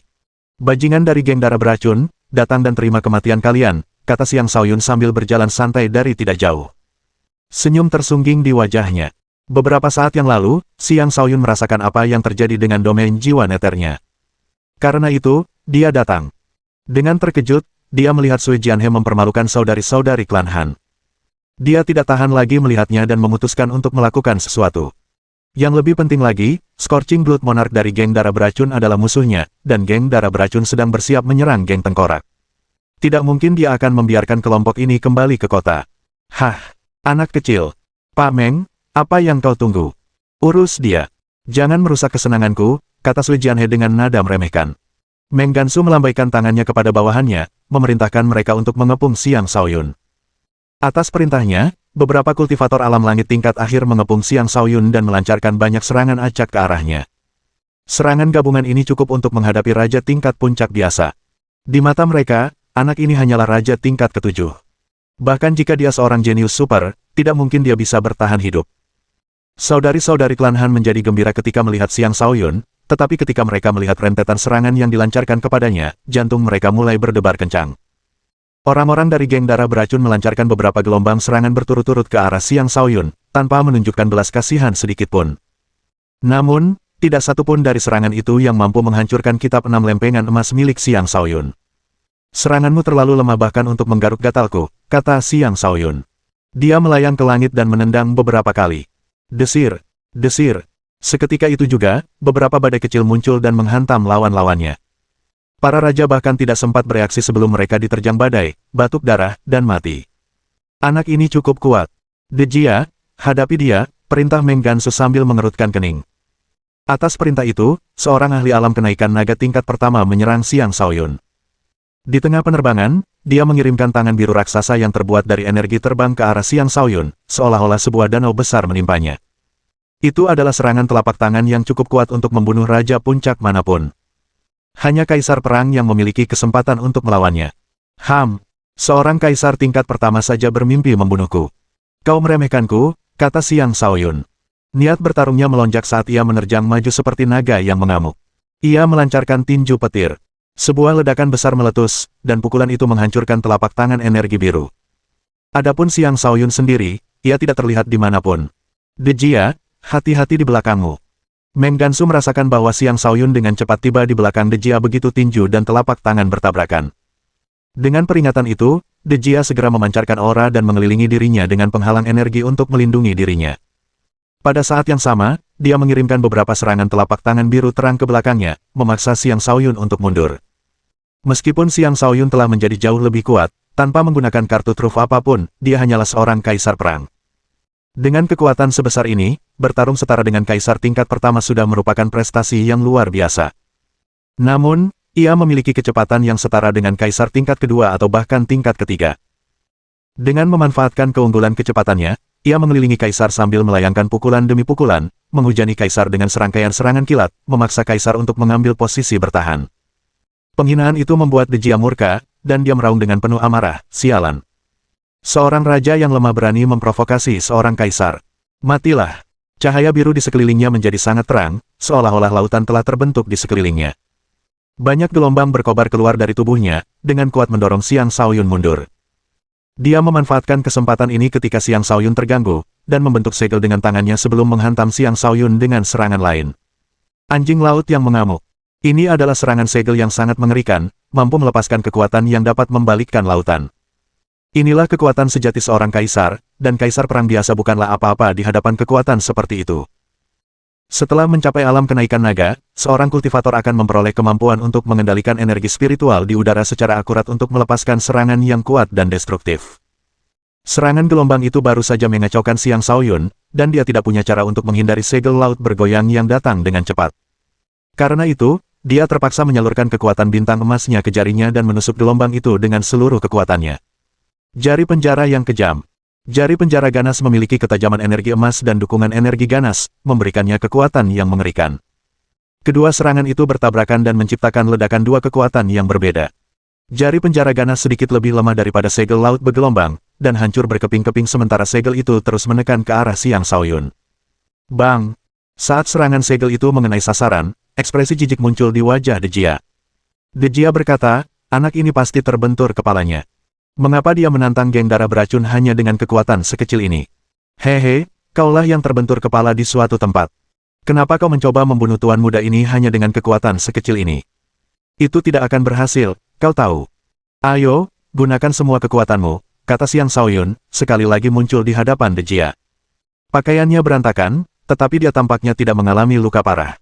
Bajingan dari geng darah beracun, datang dan terima kematian kalian, kata Xiang Shaoyun sambil berjalan santai dari tidak jauh. Senyum tersungging di wajahnya. Beberapa saat yang lalu, Xiang Shaoyun merasakan apa yang terjadi dengan domain jiwa neternya. Karena itu, dia datang. Dengan terkejut, dia melihat Sui Jianhe mempermalukan saudari-saudari klan Han. Dia tidak tahan lagi melihatnya dan memutuskan untuk melakukan sesuatu. Yang lebih penting lagi, Scorching Blood Monarch dari geng darah beracun adalah musuhnya, dan geng darah beracun sedang bersiap menyerang geng tengkorak. Tidak mungkin dia akan membiarkan kelompok ini kembali ke kota. Hah, anak kecil. Pak Meng, apa yang kau tunggu? Urus dia. Jangan merusak kesenanganku, kata Sui Jianhe dengan nada meremehkan. Meng Gansu melambaikan tangannya kepada bawahannya, memerintahkan mereka untuk mengepung Xiang Shaoyun. Atas perintahnya, beberapa kultivator alam langit tingkat akhir mengepung Xiang Shaoyun dan melancarkan banyak serangan acak ke arahnya. Serangan gabungan ini cukup untuk menghadapi raja tingkat puncak biasa. Di mata mereka, anak ini hanyalah raja tingkat ketujuh. Bahkan jika dia seorang jenius super, tidak mungkin dia bisa bertahan hidup. Saudari-saudari klan Han menjadi gembira ketika melihat Xiang Shaoyun, tetapi ketika mereka melihat rentetan serangan yang dilancarkan kepadanya, jantung mereka mulai berdebar kencang. Orang-orang dari geng darah beracun melancarkan beberapa gelombang serangan berturut-turut ke arah Xiang Shaoyun, tanpa menunjukkan belas kasihan sedikitpun. Namun, tidak satupun dari serangan itu yang mampu menghancurkan kitab 6 lempengan emas milik Xiang Shaoyun. Seranganmu terlalu lemah bahkan untuk menggaruk gatalku, kata Xiang Shaoyun. Dia melayang ke langit dan menendang beberapa kali. Desir, desir. Seketika itu juga, beberapa badai kecil muncul dan menghantam lawan-lawannya. Para raja bahkan tidak sempat bereaksi sebelum mereka diterjang badai, batuk darah, dan mati. Anak ini cukup kuat. Dejia, hadapi dia, perintah Meng Gansu sambil mengerutkan kening. Atas perintah itu, seorang ahli alam kenaikan naga tingkat pertama menyerang Xiang Shaoyun. Di tengah penerbangan, dia mengirimkan tangan biru raksasa yang terbuat dari energi terbang ke arah Xiang Shaoyun, seolah-olah sebuah danau besar menimpanya. Itu adalah serangan telapak tangan yang cukup kuat untuk membunuh raja puncak manapun. Hanya kaisar perang yang memiliki kesempatan untuk melawannya. Seorang kaisar tingkat pertama saja bermimpi membunuhku. Kau meremehkanku, kata Xiang Shaoyun. Niat bertarungnya melonjak saat ia menerjang maju seperti naga yang mengamuk. Ia melancarkan tinju petir. Sebuah ledakan besar meletus, dan pukulan itu menghancurkan telapak tangan energi biru. Adapun Xiang Shaoyun sendiri, ia tidak terlihat dimanapun. Dejia, hati-hati di belakangmu. Meng Gansu merasakan bahwa Xiang Shaoyun dengan cepat tiba di belakang Dejia begitu tinju dan telapak tangan bertabrakan. Dengan peringatan itu, Dejia segera memancarkan aura dan mengelilingi dirinya dengan penghalang energi untuk melindungi dirinya. Pada saat yang sama, dia mengirimkan beberapa serangan telapak tangan biru terang ke belakangnya, memaksa Xiang Shaoyun untuk mundur. Meskipun Xiang Shaoyun telah menjadi jauh lebih kuat, tanpa menggunakan kartu truf apapun, dia hanyalah seorang kaisar perang. Dengan kekuatan sebesar ini, bertarung setara dengan kaisar tingkat pertama sudah merupakan prestasi yang luar biasa. Namun, ia memiliki kecepatan yang setara dengan kaisar tingkat kedua atau bahkan tingkat ketiga. Dengan memanfaatkan keunggulan kecepatannya, ia mengelilingi kaisar sambil melayangkan pukulan demi pukulan, menghujani kaisar dengan serangkaian serangan kilat, memaksa kaisar untuk mengambil posisi bertahan. Penghinaan itu membuat Dejia murka, dan dia meraung dengan penuh amarah, sialan. Seorang raja yang lemah berani memprovokasi seorang kaisar. Matilah. Cahaya biru di sekelilingnya menjadi sangat terang, seolah-olah lautan telah terbentuk di sekelilingnya. Banyak gelombang berkobar keluar dari tubuhnya, dengan kuat mendorong Xiang Shaoyun mundur. Dia memanfaatkan kesempatan ini ketika Xiang Shaoyun terganggu, dan membentuk segel dengan tangannya sebelum menghantam Xiang Shaoyun dengan serangan lain. Anjing laut yang mengamuk. Ini adalah serangan segel yang sangat mengerikan, mampu melepaskan kekuatan yang dapat membalikkan lautan. Inilah kekuatan sejati seorang kaisar, dan kaisar perang biasa bukanlah apa-apa di hadapan kekuatan seperti itu. Setelah mencapai alam kenaikan naga, seorang kultivator akan memperoleh kemampuan untuk mengendalikan energi spiritual di udara secara akurat untuk melepaskan serangan yang kuat dan destruktif. Serangan gelombang itu baru saja mengacaukan Xiang Shaoyun, dan dia tidak punya cara untuk menghindari segel laut bergoyang yang datang dengan cepat. Karena itu, dia terpaksa menyalurkan kekuatan bintang emasnya ke jarinya dan menusuk gelombang itu dengan seluruh kekuatannya. Jari penjara yang kejam. Jari penjara ganas memiliki ketajaman energi emas dan dukungan energi ganas, memberikannya kekuatan yang mengerikan. Kedua serangan itu bertabrakan dan menciptakan ledakan dua kekuatan yang berbeda. Jari penjara ganas sedikit lebih lemah daripada segel laut bergelombang, dan hancur berkeping-keping sementara segel itu terus menekan ke arah Xiang Shaoyun. Bang! Saat serangan segel itu mengenai sasaran, ekspresi jijik muncul di wajah De Jia. De Jia berkata, anak ini pasti terbentur kepalanya. Mengapa dia menantang geng darah beracun hanya dengan kekuatan sekecil ini? Hehe, kaulah yang terbentur kepala di suatu tempat. Kenapa kau mencoba membunuh tuan muda ini hanya dengan kekuatan sekecil ini? Itu tidak akan berhasil, kau tahu. Ayo, gunakan semua kekuatanmu, kata Xiang Shaoyun, sekali lagi muncul di hadapan De Jia. Pakaiannya berantakan, tetapi dia tampaknya tidak mengalami luka parah.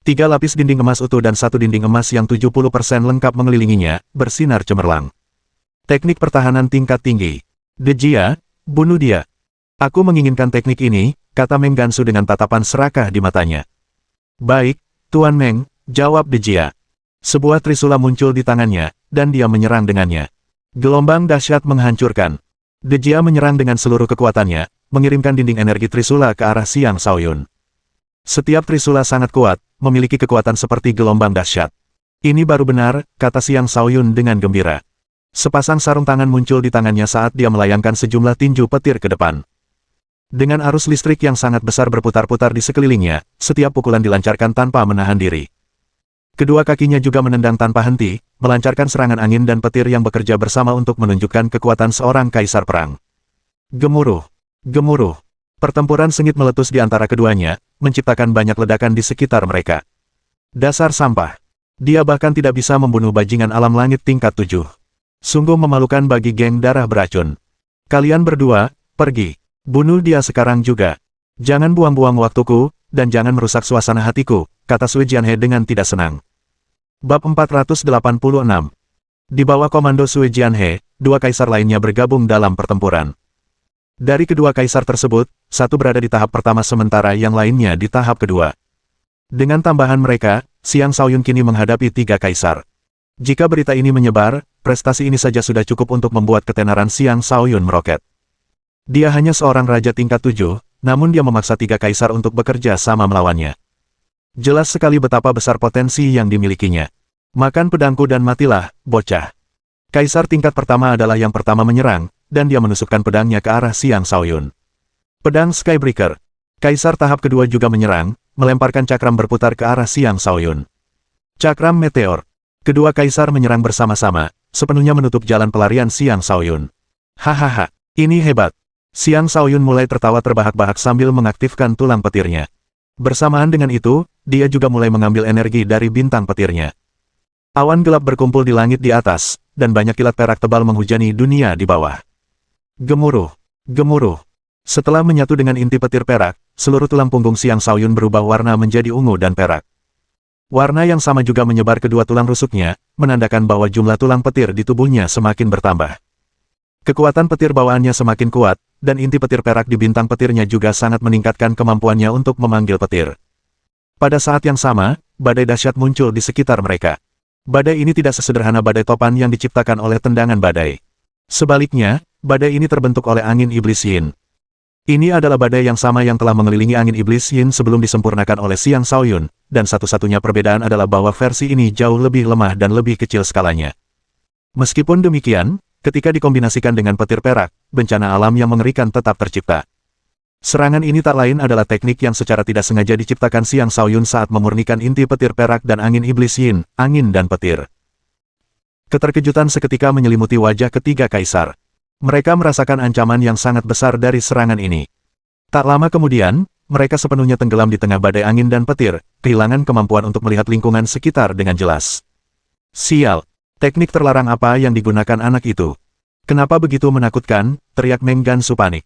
3 lapis dinding emas utuh dan 1 dinding emas yang 70% lengkap mengelilinginya, bersinar cemerlang. Teknik pertahanan tingkat tinggi. De Jia, bunuh dia. Aku menginginkan teknik ini, kata Meng Gansu dengan tatapan serakah di matanya. Baik, Tuan Meng, jawab De Jia. Sebuah trisula muncul di tangannya, dan dia menyerang dengannya. Gelombang dahsyat menghancurkan. De Jia menyerang dengan seluruh kekuatannya, mengirimkan dinding energi trisula ke arah Xiang Shaoyun. Setiap trisula sangat kuat, memiliki kekuatan seperti gelombang dahsyat. Ini baru benar, kata Xiang Shaoyun dengan gembira. Sepasang sarung tangan muncul di tangannya saat dia melayangkan sejumlah tinju petir ke depan. Dengan arus listrik yang sangat besar berputar-putar di sekelilingnya, setiap pukulan dilancarkan tanpa menahan diri. Kedua kakinya juga menendang tanpa henti, melancarkan serangan angin dan petir yang bekerja bersama untuk menunjukkan kekuatan seorang kaisar perang. Gemuruh! Gemuruh! Pertempuran sengit meletus di antara keduanya, menciptakan banyak ledakan di sekitar mereka. Dasar sampah! Dia bahkan tidak bisa membunuh bajingan alam langit tingkat 7. Sungguh memalukan bagi geng darah beracun. Kalian berdua, pergi. Bunuh dia sekarang juga. Jangan buang-buang waktuku, dan jangan merusak suasana hatiku, kata Sui Jianhe dengan tidak senang. Bab 486. Di bawah komando Sui Jianhe, 2 kaisar lainnya bergabung dalam pertempuran. Dari kedua kaisar tersebut, satu berada di tahap pertama sementara yang lainnya di tahap kedua. Dengan tambahan mereka, Xiang Shaoyun kini menghadapi 3 kaisar. Jika berita ini menyebar, prestasi ini saja sudah cukup untuk membuat ketenaran Xiang Shaoyun meroket. Dia hanya seorang raja tingkat 7, namun dia memaksa 3 kaisar untuk bekerja sama melawannya. Jelas sekali betapa besar potensi yang dimilikinya. Makan pedangku dan matilah, bocah. Kaisar tingkat pertama adalah yang pertama menyerang, dan dia menusukkan pedangnya ke arah Xiang Shaoyun. Pedang Skybreaker. Kaisar tahap kedua juga menyerang, melemparkan cakram berputar ke arah Xiang Shaoyun. Cakram Meteor. Kedua kaisar menyerang bersama-sama, sepenuhnya menutup jalan pelarian Xiang Shaoyun. Hahaha, ini hebat. Xiang Shaoyun mulai tertawa terbahak-bahak sambil mengaktifkan tulang petirnya. Bersamaan dengan itu, dia juga mulai mengambil energi dari bintang petirnya. Awan gelap berkumpul di langit di atas, dan banyak kilat perak tebal menghujani dunia di bawah. Gemuruh, gemuruh. Setelah menyatu dengan inti petir perak, seluruh tulang punggung Xiang Shaoyun berubah warna menjadi ungu dan perak. Warna yang sama juga menyebar kedua tulang rusuknya, menandakan bahwa jumlah tulang petir di tubuhnya semakin bertambah. Kekuatan petir bawaannya semakin kuat, dan inti petir perak di bintang petirnya juga sangat meningkatkan kemampuannya untuk memanggil petir. Pada saat yang sama, badai dahsyat muncul di sekitar mereka. Badai ini tidak sesederhana badai topan yang diciptakan oleh tendangan badai. Sebaliknya, badai ini terbentuk oleh angin iblis Yin. Ini adalah badai yang sama yang telah mengelilingi angin iblis Yin sebelum disempurnakan oleh Xiang Shaoyun, dan satu-satunya perbedaan adalah bahwa versi ini jauh lebih lemah dan lebih kecil skalanya. Meskipun demikian, ketika dikombinasikan dengan petir perak, bencana alam yang mengerikan tetap tercipta. Serangan ini tak lain adalah teknik yang secara tidak sengaja diciptakan Xiang Shaoyun saat memurnikan inti petir perak dan angin iblis Yin, angin dan petir. Keterkejutan seketika menyelimuti wajah ketiga kaisar. Mereka merasakan ancaman yang sangat besar dari serangan ini. Tak lama kemudian, mereka sepenuhnya tenggelam di tengah badai angin dan petir, kehilangan kemampuan untuk melihat lingkungan sekitar dengan jelas. Sial! Teknik terlarang apa yang digunakan anak itu? Kenapa begitu menakutkan? Teriak Meng Gansu panik.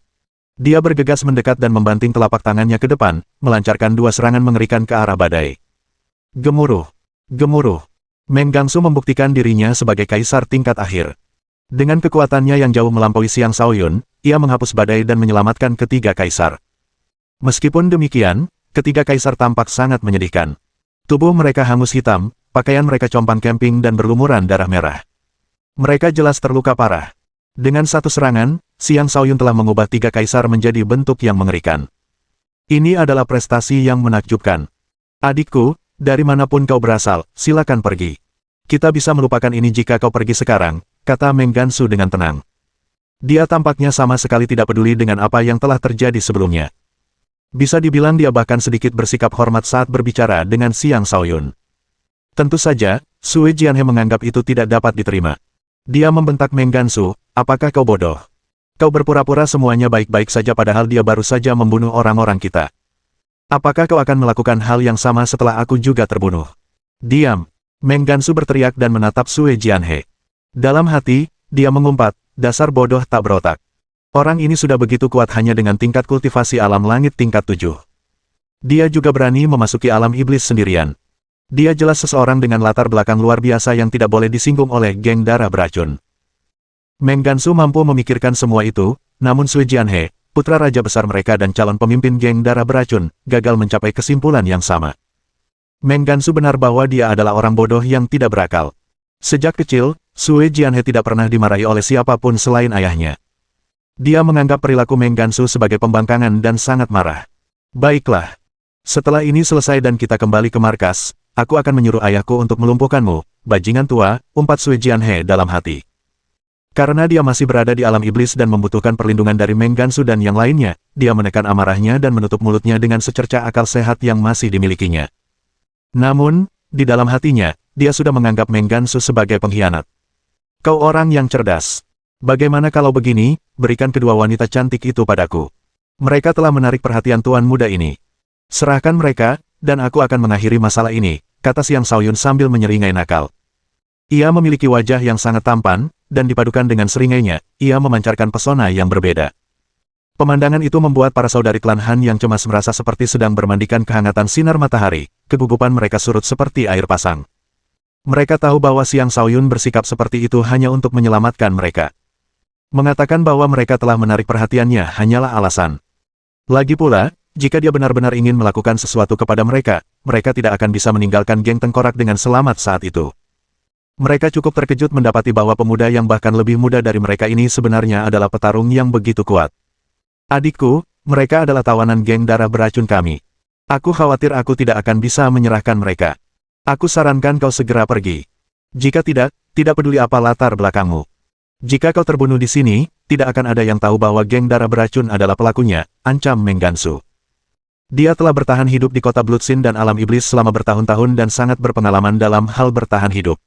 Dia bergegas mendekat dan membanting telapak tangannya ke depan, melancarkan dua serangan mengerikan ke arah badai. Gemuruh! Gemuruh! Meng Gansu membuktikan dirinya sebagai kaisar tingkat akhir. Dengan kekuatannya yang jauh melampaui Xiang Shaoyun, ia menghapus badai dan menyelamatkan ketiga kaisar. Meskipun demikian, ketiga kaisar tampak sangat menyedihkan. Tubuh mereka hangus hitam, pakaian mereka compang-camping dan berlumuran darah merah. Mereka jelas terluka parah. Dengan satu serangan, Xiang Shaoyun telah mengubah tiga kaisar menjadi bentuk yang mengerikan. Ini adalah prestasi yang menakjubkan. Adikku, dari manapun kau berasal, silakan pergi. Kita bisa melupakan ini jika kau pergi sekarang, kata Meng Gansu dengan tenang. Dia tampaknya sama sekali tidak peduli dengan apa yang telah terjadi sebelumnya. Bisa dibilang dia bahkan sedikit bersikap hormat saat berbicara dengan Xiang Shaoyun. Tentu saja, Sui Jianhe menganggap itu tidak dapat diterima. Dia membentak Meng Gansu, apakah kau bodoh? Kau berpura-pura semuanya baik-baik saja padahal dia baru saja membunuh orang-orang kita. Apakah kau akan melakukan hal yang sama setelah aku juga terbunuh? Diam! Meng Gansu berteriak dan menatap Sui Jianhe. Dalam hati, dia mengumpat, dasar bodoh tak berotak. Orang ini sudah begitu kuat hanya dengan tingkat kultivasi alam langit tingkat 7. Dia juga berani memasuki alam iblis sendirian. Dia jelas seseorang dengan latar belakang luar biasa yang tidak boleh disinggung oleh geng darah beracun. Meng Gansu mampu memikirkan semua itu, namun Sui Jianhe, putra raja besar mereka dan calon pemimpin geng darah beracun, gagal mencapai kesimpulan yang sama. Meng Gansu benar bahwa dia adalah orang bodoh yang tidak berakal. Sejak kecil, Sui Jianhe tidak pernah dimarahi oleh siapapun selain ayahnya. Dia menganggap perilaku Meng Gansu sebagai pembangkangan dan sangat marah. Baiklah. Setelah ini selesai dan kita kembali ke markas, aku akan menyuruh ayahku untuk melumpuhkanmu, bajingan tua, umpat Sui Jianhe dalam hati. Karena dia masih berada di alam iblis dan membutuhkan perlindungan dari Meng Gansu dan yang lainnya, dia menekan amarahnya dan menutup mulutnya dengan secerca akal sehat yang masih dimilikinya. Namun, di dalam hatinya, dia sudah menganggap Meng Gansu sebagai pengkhianat. Kau orang yang cerdas. Bagaimana kalau begini, berikan kedua wanita cantik itu padaku. Mereka telah menarik perhatian tuan muda ini. Serahkan mereka, dan aku akan mengakhiri masalah ini, kata Xiang Shaoyun sambil menyeringai nakal. Ia memiliki wajah yang sangat tampan, dan dipadukan dengan seringainya, ia memancarkan pesona yang berbeda. Pemandangan itu membuat para saudari klan Han yang cemas merasa seperti sedang bermandikan kehangatan sinar matahari, kegugupan mereka surut seperti air pasang. Mereka tahu bahwa Xiang Shaoyun bersikap seperti itu hanya untuk menyelamatkan mereka. Mengatakan bahwa mereka telah menarik perhatiannya hanyalah alasan. Lagi pula, jika dia benar-benar ingin melakukan sesuatu kepada mereka, mereka tidak akan bisa meninggalkan geng tengkorak dengan selamat saat itu. Mereka cukup terkejut mendapati bahwa pemuda yang bahkan lebih muda dari mereka ini sebenarnya adalah petarung yang begitu kuat. Adikku, mereka adalah tawanan geng darah beracun kami. Aku khawatir aku tidak akan bisa menyerahkan mereka. Aku sarankan kau segera pergi. Jika tidak peduli apa latar belakangmu. Jika kau terbunuh di sini, tidak akan ada yang tahu bahwa geng darah beracun adalah pelakunya, ancam Meng Gansu. Dia telah bertahan hidup di kota Bloodsin dan alam iblis selama bertahun-tahun dan sangat berpengalaman dalam hal bertahan hidup.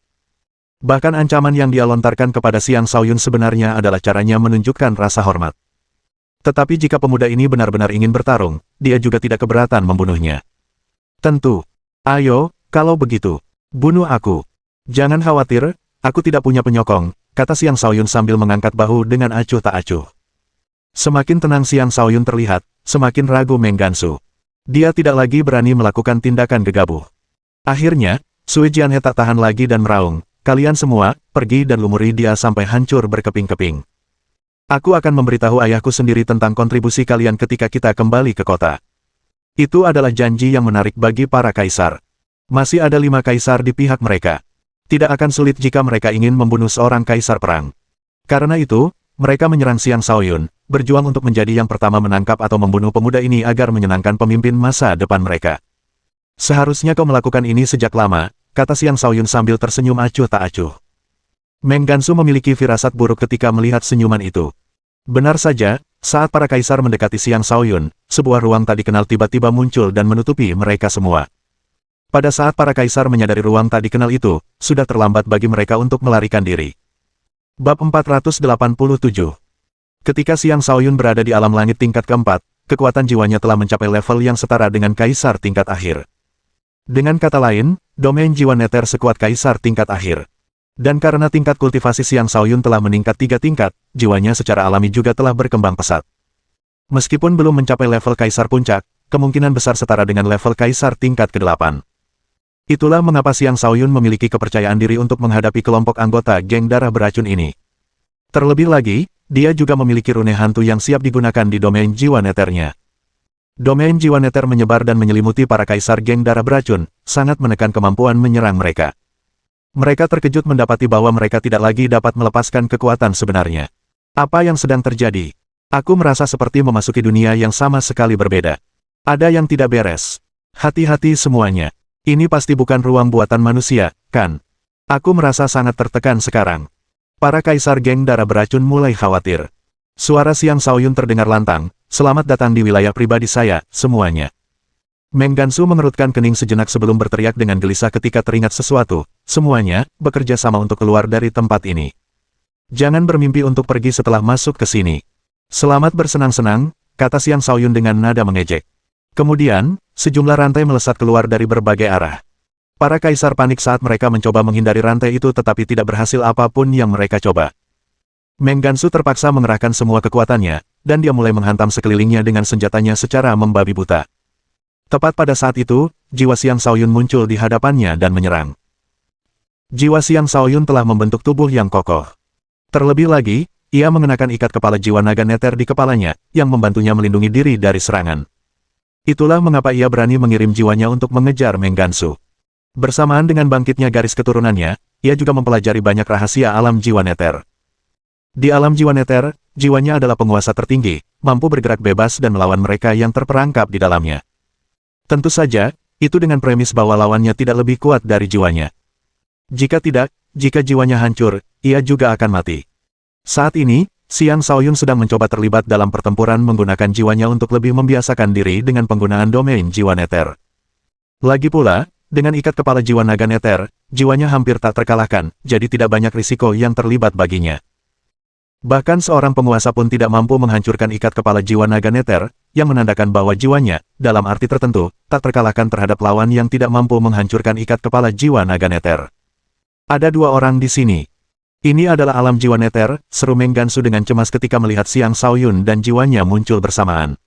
Bahkan ancaman yang dia lontarkan kepada Xiang Shaoyun sebenarnya adalah caranya menunjukkan rasa hormat. Tetapi jika pemuda ini benar-benar ingin bertarung, dia juga tidak keberatan membunuhnya. Tentu. Ayo, kalau begitu, bunuh aku. Jangan khawatir, aku tidak punya penyokong, kata Xiang Shaoyun sambil mengangkat bahu dengan acuh tak acuh. Semakin tenang Xiang Shaoyun terlihat, semakin ragu Meng Gansu. Dia tidak lagi berani melakukan tindakan gegabah. Akhirnya, Sui Jianhe tak tahan lagi dan meraung, kalian semua, pergi dan lumuri dia sampai hancur berkeping-keping. Aku akan memberitahu ayahku sendiri tentang kontribusi kalian ketika kita kembali ke kota. Itu adalah janji yang menarik bagi para kaisar. Masih ada 5 kaisar di pihak mereka. Tidak akan sulit jika mereka ingin membunuh seorang kaisar perang. Karena itu, mereka menyerang Xiang Shaoyun, berjuang untuk menjadi yang pertama menangkap atau membunuh pemuda ini agar menyenangkan pemimpin masa depan mereka. Seharusnya kau melakukan ini sejak lama, kata Xiang Shaoyun sambil tersenyum acuh tak acuh. Meng Gansu memiliki firasat buruk ketika melihat senyuman itu. Benar saja, saat para kaisar mendekati Xiang Shaoyun, sebuah ruang tak dikenal tiba-tiba muncul dan menutupi mereka semua. Pada saat para kaisar menyadari ruang tak dikenal itu, sudah terlambat bagi mereka untuk melarikan diri. Bab 487. Ketika Xiang Shaoyun berada di alam langit tingkat keempat, kekuatan jiwanya telah mencapai level yang setara dengan kaisar tingkat akhir. Dengan kata lain, domain jiwa neter sekuat kaisar tingkat akhir. Dan karena tingkat kultivasi Xiang Shaoyun telah meningkat 3 tingkat, jiwanya secara alami juga telah berkembang pesat. Meskipun belum mencapai level kaisar puncak, kemungkinan besar setara dengan level kaisar tingkat ke-8. Itulah mengapa Xiang Shaoyun memiliki kepercayaan diri untuk menghadapi kelompok anggota geng darah beracun ini. Terlebih lagi, dia juga memiliki rune hantu yang siap digunakan di domain jiwa neternya. Domain jiwa neter menyebar dan menyelimuti para kaisar geng darah beracun, sangat menekan kemampuan menyerang mereka. Mereka terkejut mendapati bahwa mereka tidak lagi dapat melepaskan kekuatan sebenarnya. Apa yang sedang terjadi? Aku merasa seperti memasuki dunia yang sama sekali berbeda. Ada yang tidak beres. Hati-hati semuanya. Ini pasti bukan ruang buatan manusia, kan? Aku merasa sangat tertekan sekarang. Para kaisar geng darah beracun mulai khawatir. Suara Xiang Shaoyun terdengar lantang, "Selamat datang di wilayah pribadi saya, semuanya." Meng Gansu mengerutkan kening sejenak sebelum berteriak dengan gelisah ketika teringat sesuatu. "Semuanya, bekerja sama untuk keluar dari tempat ini. Jangan bermimpi untuk pergi setelah masuk ke sini." "Selamat bersenang-senang," kata Xiang Shaoyun dengan nada mengejek. Kemudian, sejumlah rantai melesat keluar dari berbagai arah. Para kaisar panik saat mereka mencoba menghindari rantai itu tetapi tidak berhasil apapun yang mereka coba. Meng Gansu terpaksa mengerahkan semua kekuatannya, dan dia mulai menghantam sekelilingnya dengan senjatanya secara membabi buta. Tepat pada saat itu, jiwa Xiang Shaoyun muncul di hadapannya dan menyerang. Jiwa Xiang Shaoyun telah membentuk tubuh yang kokoh. Terlebih lagi, ia mengenakan ikat kepala jiwa naga neter di kepalanya, yang membantunya melindungi diri dari serangan. Itulah mengapa ia berani mengirim jiwanya untuk mengejar Meng Gansu. Bersamaan dengan bangkitnya garis keturunannya, ia juga mempelajari banyak rahasia alam jiwa neter. Di alam jiwa neter, jiwanya adalah penguasa tertinggi, mampu bergerak bebas dan melawan mereka yang terperangkap di dalamnya. Tentu saja, itu dengan premis bahwa lawannya tidak lebih kuat dari jiwanya. Jika tidak, jika jiwanya hancur, ia juga akan mati. Saat ini, Xiang Shaoyun sedang mencoba terlibat dalam pertempuran menggunakan jiwanya untuk lebih membiasakan diri dengan penggunaan domain jiwa neter. Lagi pula, dengan ikat kepala jiwa naga neter, jiwanya hampir tak terkalahkan, jadi tidak banyak risiko yang terlibat baginya. Bahkan seorang penguasa pun tidak mampu menghancurkan ikat kepala jiwa naga neter, yang menandakan bahwa jiwanya, dalam arti tertentu, tak terkalahkan terhadap lawan yang tidak mampu menghancurkan ikat kepala jiwa naga neter. Ada dua orang di sini. Ini adalah alam jiwa neter, seru Meng Gansu dengan cemas ketika melihat Xiang Shaoyun dan jiwanya muncul bersamaan.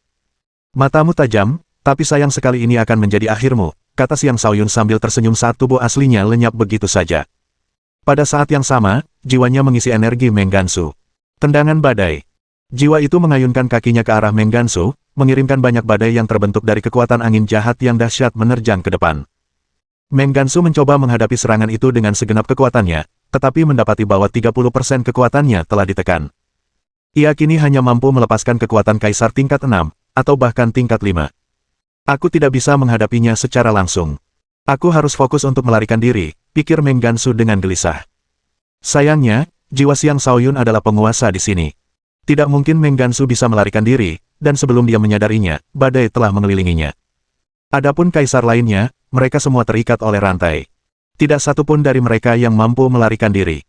"Matamu tajam, tapi sayang sekali ini akan menjadi akhirmu," kata Xiang Shaoyun sambil tersenyum saat tubuh aslinya lenyap begitu saja. Pada saat yang sama, jiwanya mengisi energi Meng Gansu. Tendangan badai. Jiwa itu mengayunkan kakinya ke arah Meng Gansu, mengirimkan banyak badai yang terbentuk dari kekuatan angin jahat yang dahsyat menerjang ke depan. Meng Gansu mencoba menghadapi serangan itu dengan segenap kekuatannya, tetapi mendapati bahwa 30% kekuatannya telah ditekan. Ia kini hanya mampu melepaskan kekuatan kaisar tingkat 6, atau bahkan tingkat 5. "Aku tidak bisa menghadapinya secara langsung. Aku harus fokus untuk melarikan diri," pikir Meng Gansu dengan gelisah. Sayangnya, jiwa Xiang Shaoyun adalah penguasa di sini. Tidak mungkin Meng Gansu bisa melarikan diri, dan sebelum dia menyadarinya, badai telah mengelilinginya. Adapun kaisar lainnya, mereka semua terikat oleh rantai. Tidak satu pun dari mereka yang mampu melarikan diri.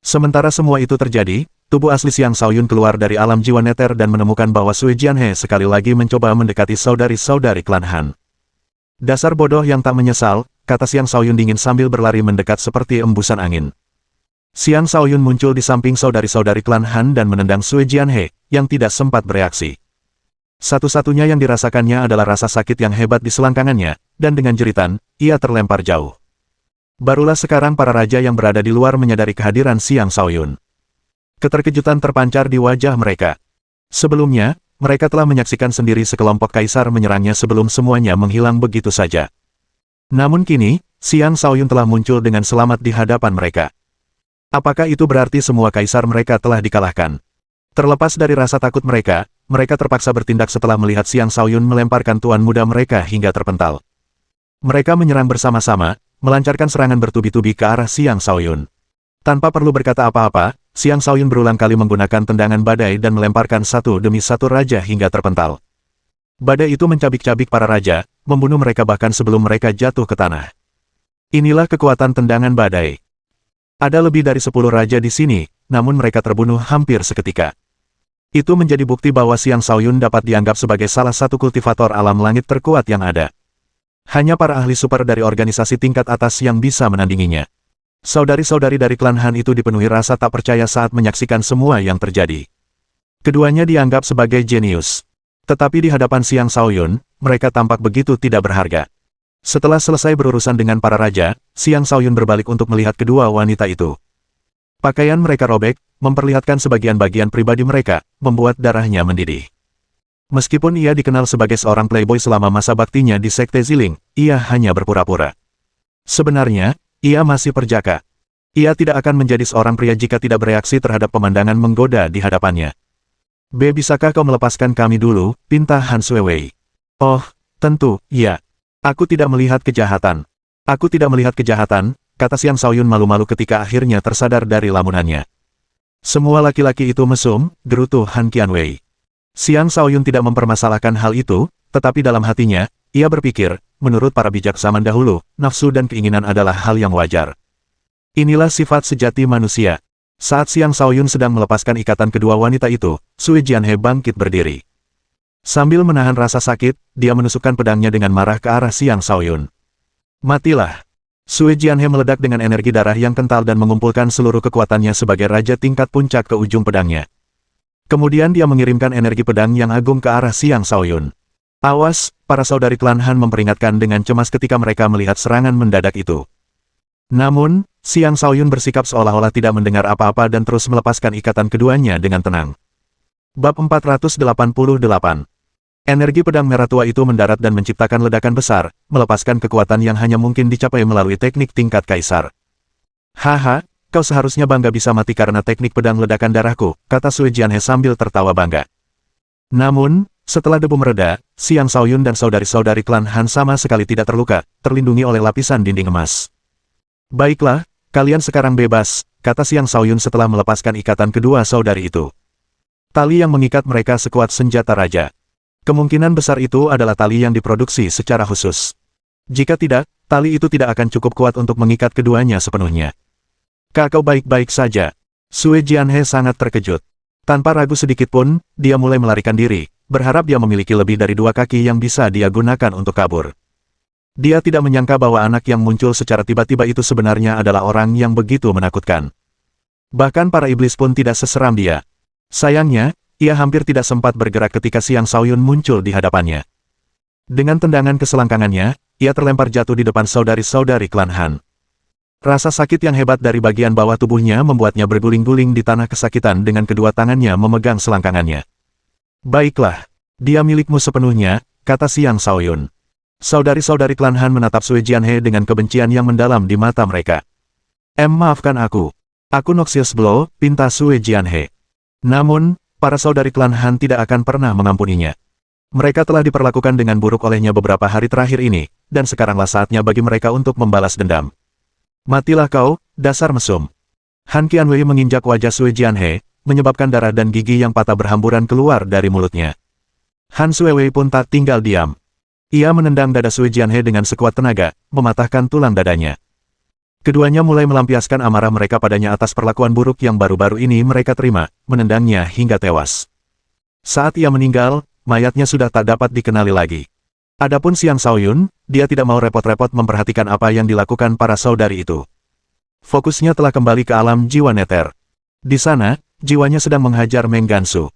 Sementara semua itu terjadi, tubuh asli Xiang Shaoyun keluar dari alam jiwa neter dan menemukan bahwa Sui Jianhe sekali lagi mencoba mendekati saudari-saudari klan Han. "Dasar bodoh yang tak menyesal," kata Xiang Shaoyun dingin sambil berlari mendekat seperti embusan angin. Xiang Shaoyun muncul di samping saudari-saudari klan Han dan menendang Sui Jianhe, yang tidak sempat bereaksi. Satu-satunya yang dirasakannya adalah rasa sakit yang hebat di selangkangannya, dan dengan jeritan, ia terlempar jauh. Barulah sekarang para raja yang berada di luar menyadari kehadiran Xiang Shaoyun. Keterkejutan terpancar di wajah mereka. Sebelumnya, mereka telah menyaksikan sendiri sekelompok kaisar menyerangnya sebelum semuanya menghilang begitu saja. Namun kini, Xiang Shaoyun telah muncul dengan selamat di hadapan mereka. Apakah itu berarti semua kaisar mereka telah dikalahkan? Terlepas dari rasa takut mereka, mereka terpaksa bertindak setelah melihat Xiang Shaoyun melemparkan tuan muda mereka hingga terpental. Mereka menyerang bersama-sama, melancarkan serangan bertubi-tubi ke arah Xiang Shaoyun. Tanpa perlu berkata apa-apa, Xiang Shaoyun berulang kali menggunakan tendangan badai dan melemparkan satu demi satu raja hingga terpental. Badai itu mencabik-cabik para raja, membunuh mereka bahkan sebelum mereka jatuh ke tanah. Inilah kekuatan tendangan badai. Ada lebih dari 10 raja di sini, namun mereka terbunuh hampir seketika. Itu menjadi bukti bahwa Xiang Shaoyun dapat dianggap sebagai salah satu kultivator alam langit terkuat yang ada. Hanya para ahli super dari organisasi tingkat atas yang bisa menandinginya. Saudari-saudari dari klan Han itu dipenuhi rasa tak percaya saat menyaksikan semua yang terjadi. Keduanya dianggap sebagai jenius. Tetapi di hadapan Xiang Shaoyun, mereka tampak begitu tidak berharga. Setelah selesai berurusan dengan para raja, Xiang Shaoyun berbalik untuk melihat kedua wanita itu. Pakaian mereka robek, memperlihatkan sebagian bagian pribadi mereka, membuat darahnya mendidih. Meskipun ia dikenal sebagai seorang playboy selama masa baktinya di Sekte Ziling, ia hanya berpura-pura. Sebenarnya, ia masih perjaka. Ia tidak akan menjadi seorang pria jika tidak bereaksi terhadap pemandangan menggoda di hadapannya. Bisakah kau melepaskan kami dulu, pinta Han Suewei? Oh, tentu, iya. Aku tidak melihat kejahatan. Aku tidak melihat kejahatan, kata Xiang Shaoyun malu-malu ketika akhirnya tersadar dari lamunannya. Semua laki-laki itu mesum, gerutu Han Qianwei. Xiang Shaoyun tidak mempermasalahkan hal itu, tetapi dalam hatinya, ia berpikir, menurut para bijak zaman dahulu, nafsu dan keinginan adalah hal yang wajar. Inilah sifat sejati manusia. Saat Xiang Shaoyun sedang melepaskan ikatan kedua wanita itu, Sui Jianhe bangkit berdiri. Sambil menahan rasa sakit, dia menusukkan pedangnya dengan marah ke arah Xiang Shaoyun. Matilah! Sui Jianhe meledak dengan energi darah yang kental dan mengumpulkan seluruh kekuatannya sebagai raja tingkat puncak ke ujung pedangnya. Kemudian dia mengirimkan energi pedang yang agung ke arah Xiang Shaoyun. Awas, para saudari klan Han memperingatkan dengan cemas ketika mereka melihat serangan mendadak itu. Namun, Xiang Shaoyun bersikap seolah-olah tidak mendengar apa-apa dan terus melepaskan ikatan keduanya dengan tenang. Bab 488. Energi pedang merah tua itu mendarat dan menciptakan ledakan besar, melepaskan kekuatan yang hanya mungkin dicapai melalui teknik tingkat kaisar. Haha, kau seharusnya bangga bisa mati karena teknik pedang ledakan darahku, kata Sui Jianhe sambil tertawa bangga. Namun, setelah debu mereda, Xiang Shaoyun dan saudari-saudari klan Han sama sekali tidak terluka, terlindungi oleh lapisan dinding emas. Baiklah, kalian sekarang bebas, kata Xiang Shaoyun setelah melepaskan ikatan kedua saudari itu. Tali yang mengikat mereka sekuat senjata raja. Kemungkinan besar itu adalah tali yang diproduksi secara khusus. Jika tidak, tali itu tidak akan cukup kuat untuk mengikat keduanya sepenuhnya. Kau baik-baik saja. Sui Jianhe sangat terkejut. Tanpa ragu sedikitpun, dia mulai melarikan diri, berharap dia memiliki lebih dari dua kaki yang bisa dia gunakan untuk kabur. Dia tidak menyangka bahwa anak yang muncul secara tiba-tiba itu sebenarnya adalah orang yang begitu menakutkan. Bahkan para iblis pun tidak seseram dia. Sayangnya, ia hampir tidak sempat bergerak ketika Xiang Shaoyun muncul di hadapannya. Dengan tendangan keselangkangannya, ia terlempar jatuh di depan saudari-saudari klan Han. Rasa sakit yang hebat dari bagian bawah tubuhnya membuatnya berguling-guling di tanah kesakitan dengan kedua tangannya memegang selangkangannya. Baiklah, dia milikmu sepenuhnya, kata Xiang Shaoyun. Saudari-saudari klan Han menatap Sui Jianhe dengan kebencian yang mendalam di mata mereka. Maafkan aku. Aku Noxious Blow, pinta Sui Jianhe. Namun, para saudari klan Han tidak akan pernah mengampuninya. Mereka telah diperlakukan dengan buruk olehnya beberapa hari terakhir ini, dan sekaranglah saatnya bagi mereka untuk membalas dendam. Matilah kau, dasar mesum. Han Qianwei menginjak wajah Sui Jianhe, menyebabkan darah dan gigi yang patah berhamburan keluar dari mulutnya. Han Suewei pun tak tinggal diam. Ia menendang dada Sui Jianhe dengan sekuat tenaga, mematahkan tulang dadanya. Keduanya mulai melampiaskan amarah mereka padanya atas perlakuan buruk yang baru-baru ini mereka terima, menendangnya hingga tewas. Saat ia meninggal, mayatnya sudah tak dapat dikenali lagi. Adapun Xiang Shaoyun, dia tidak mau repot-repot memperhatikan apa yang dilakukan para saudari itu. Fokusnya telah kembali ke alam jiwa neter. Di sana, jiwanya sedang menghajar Meng Gansu.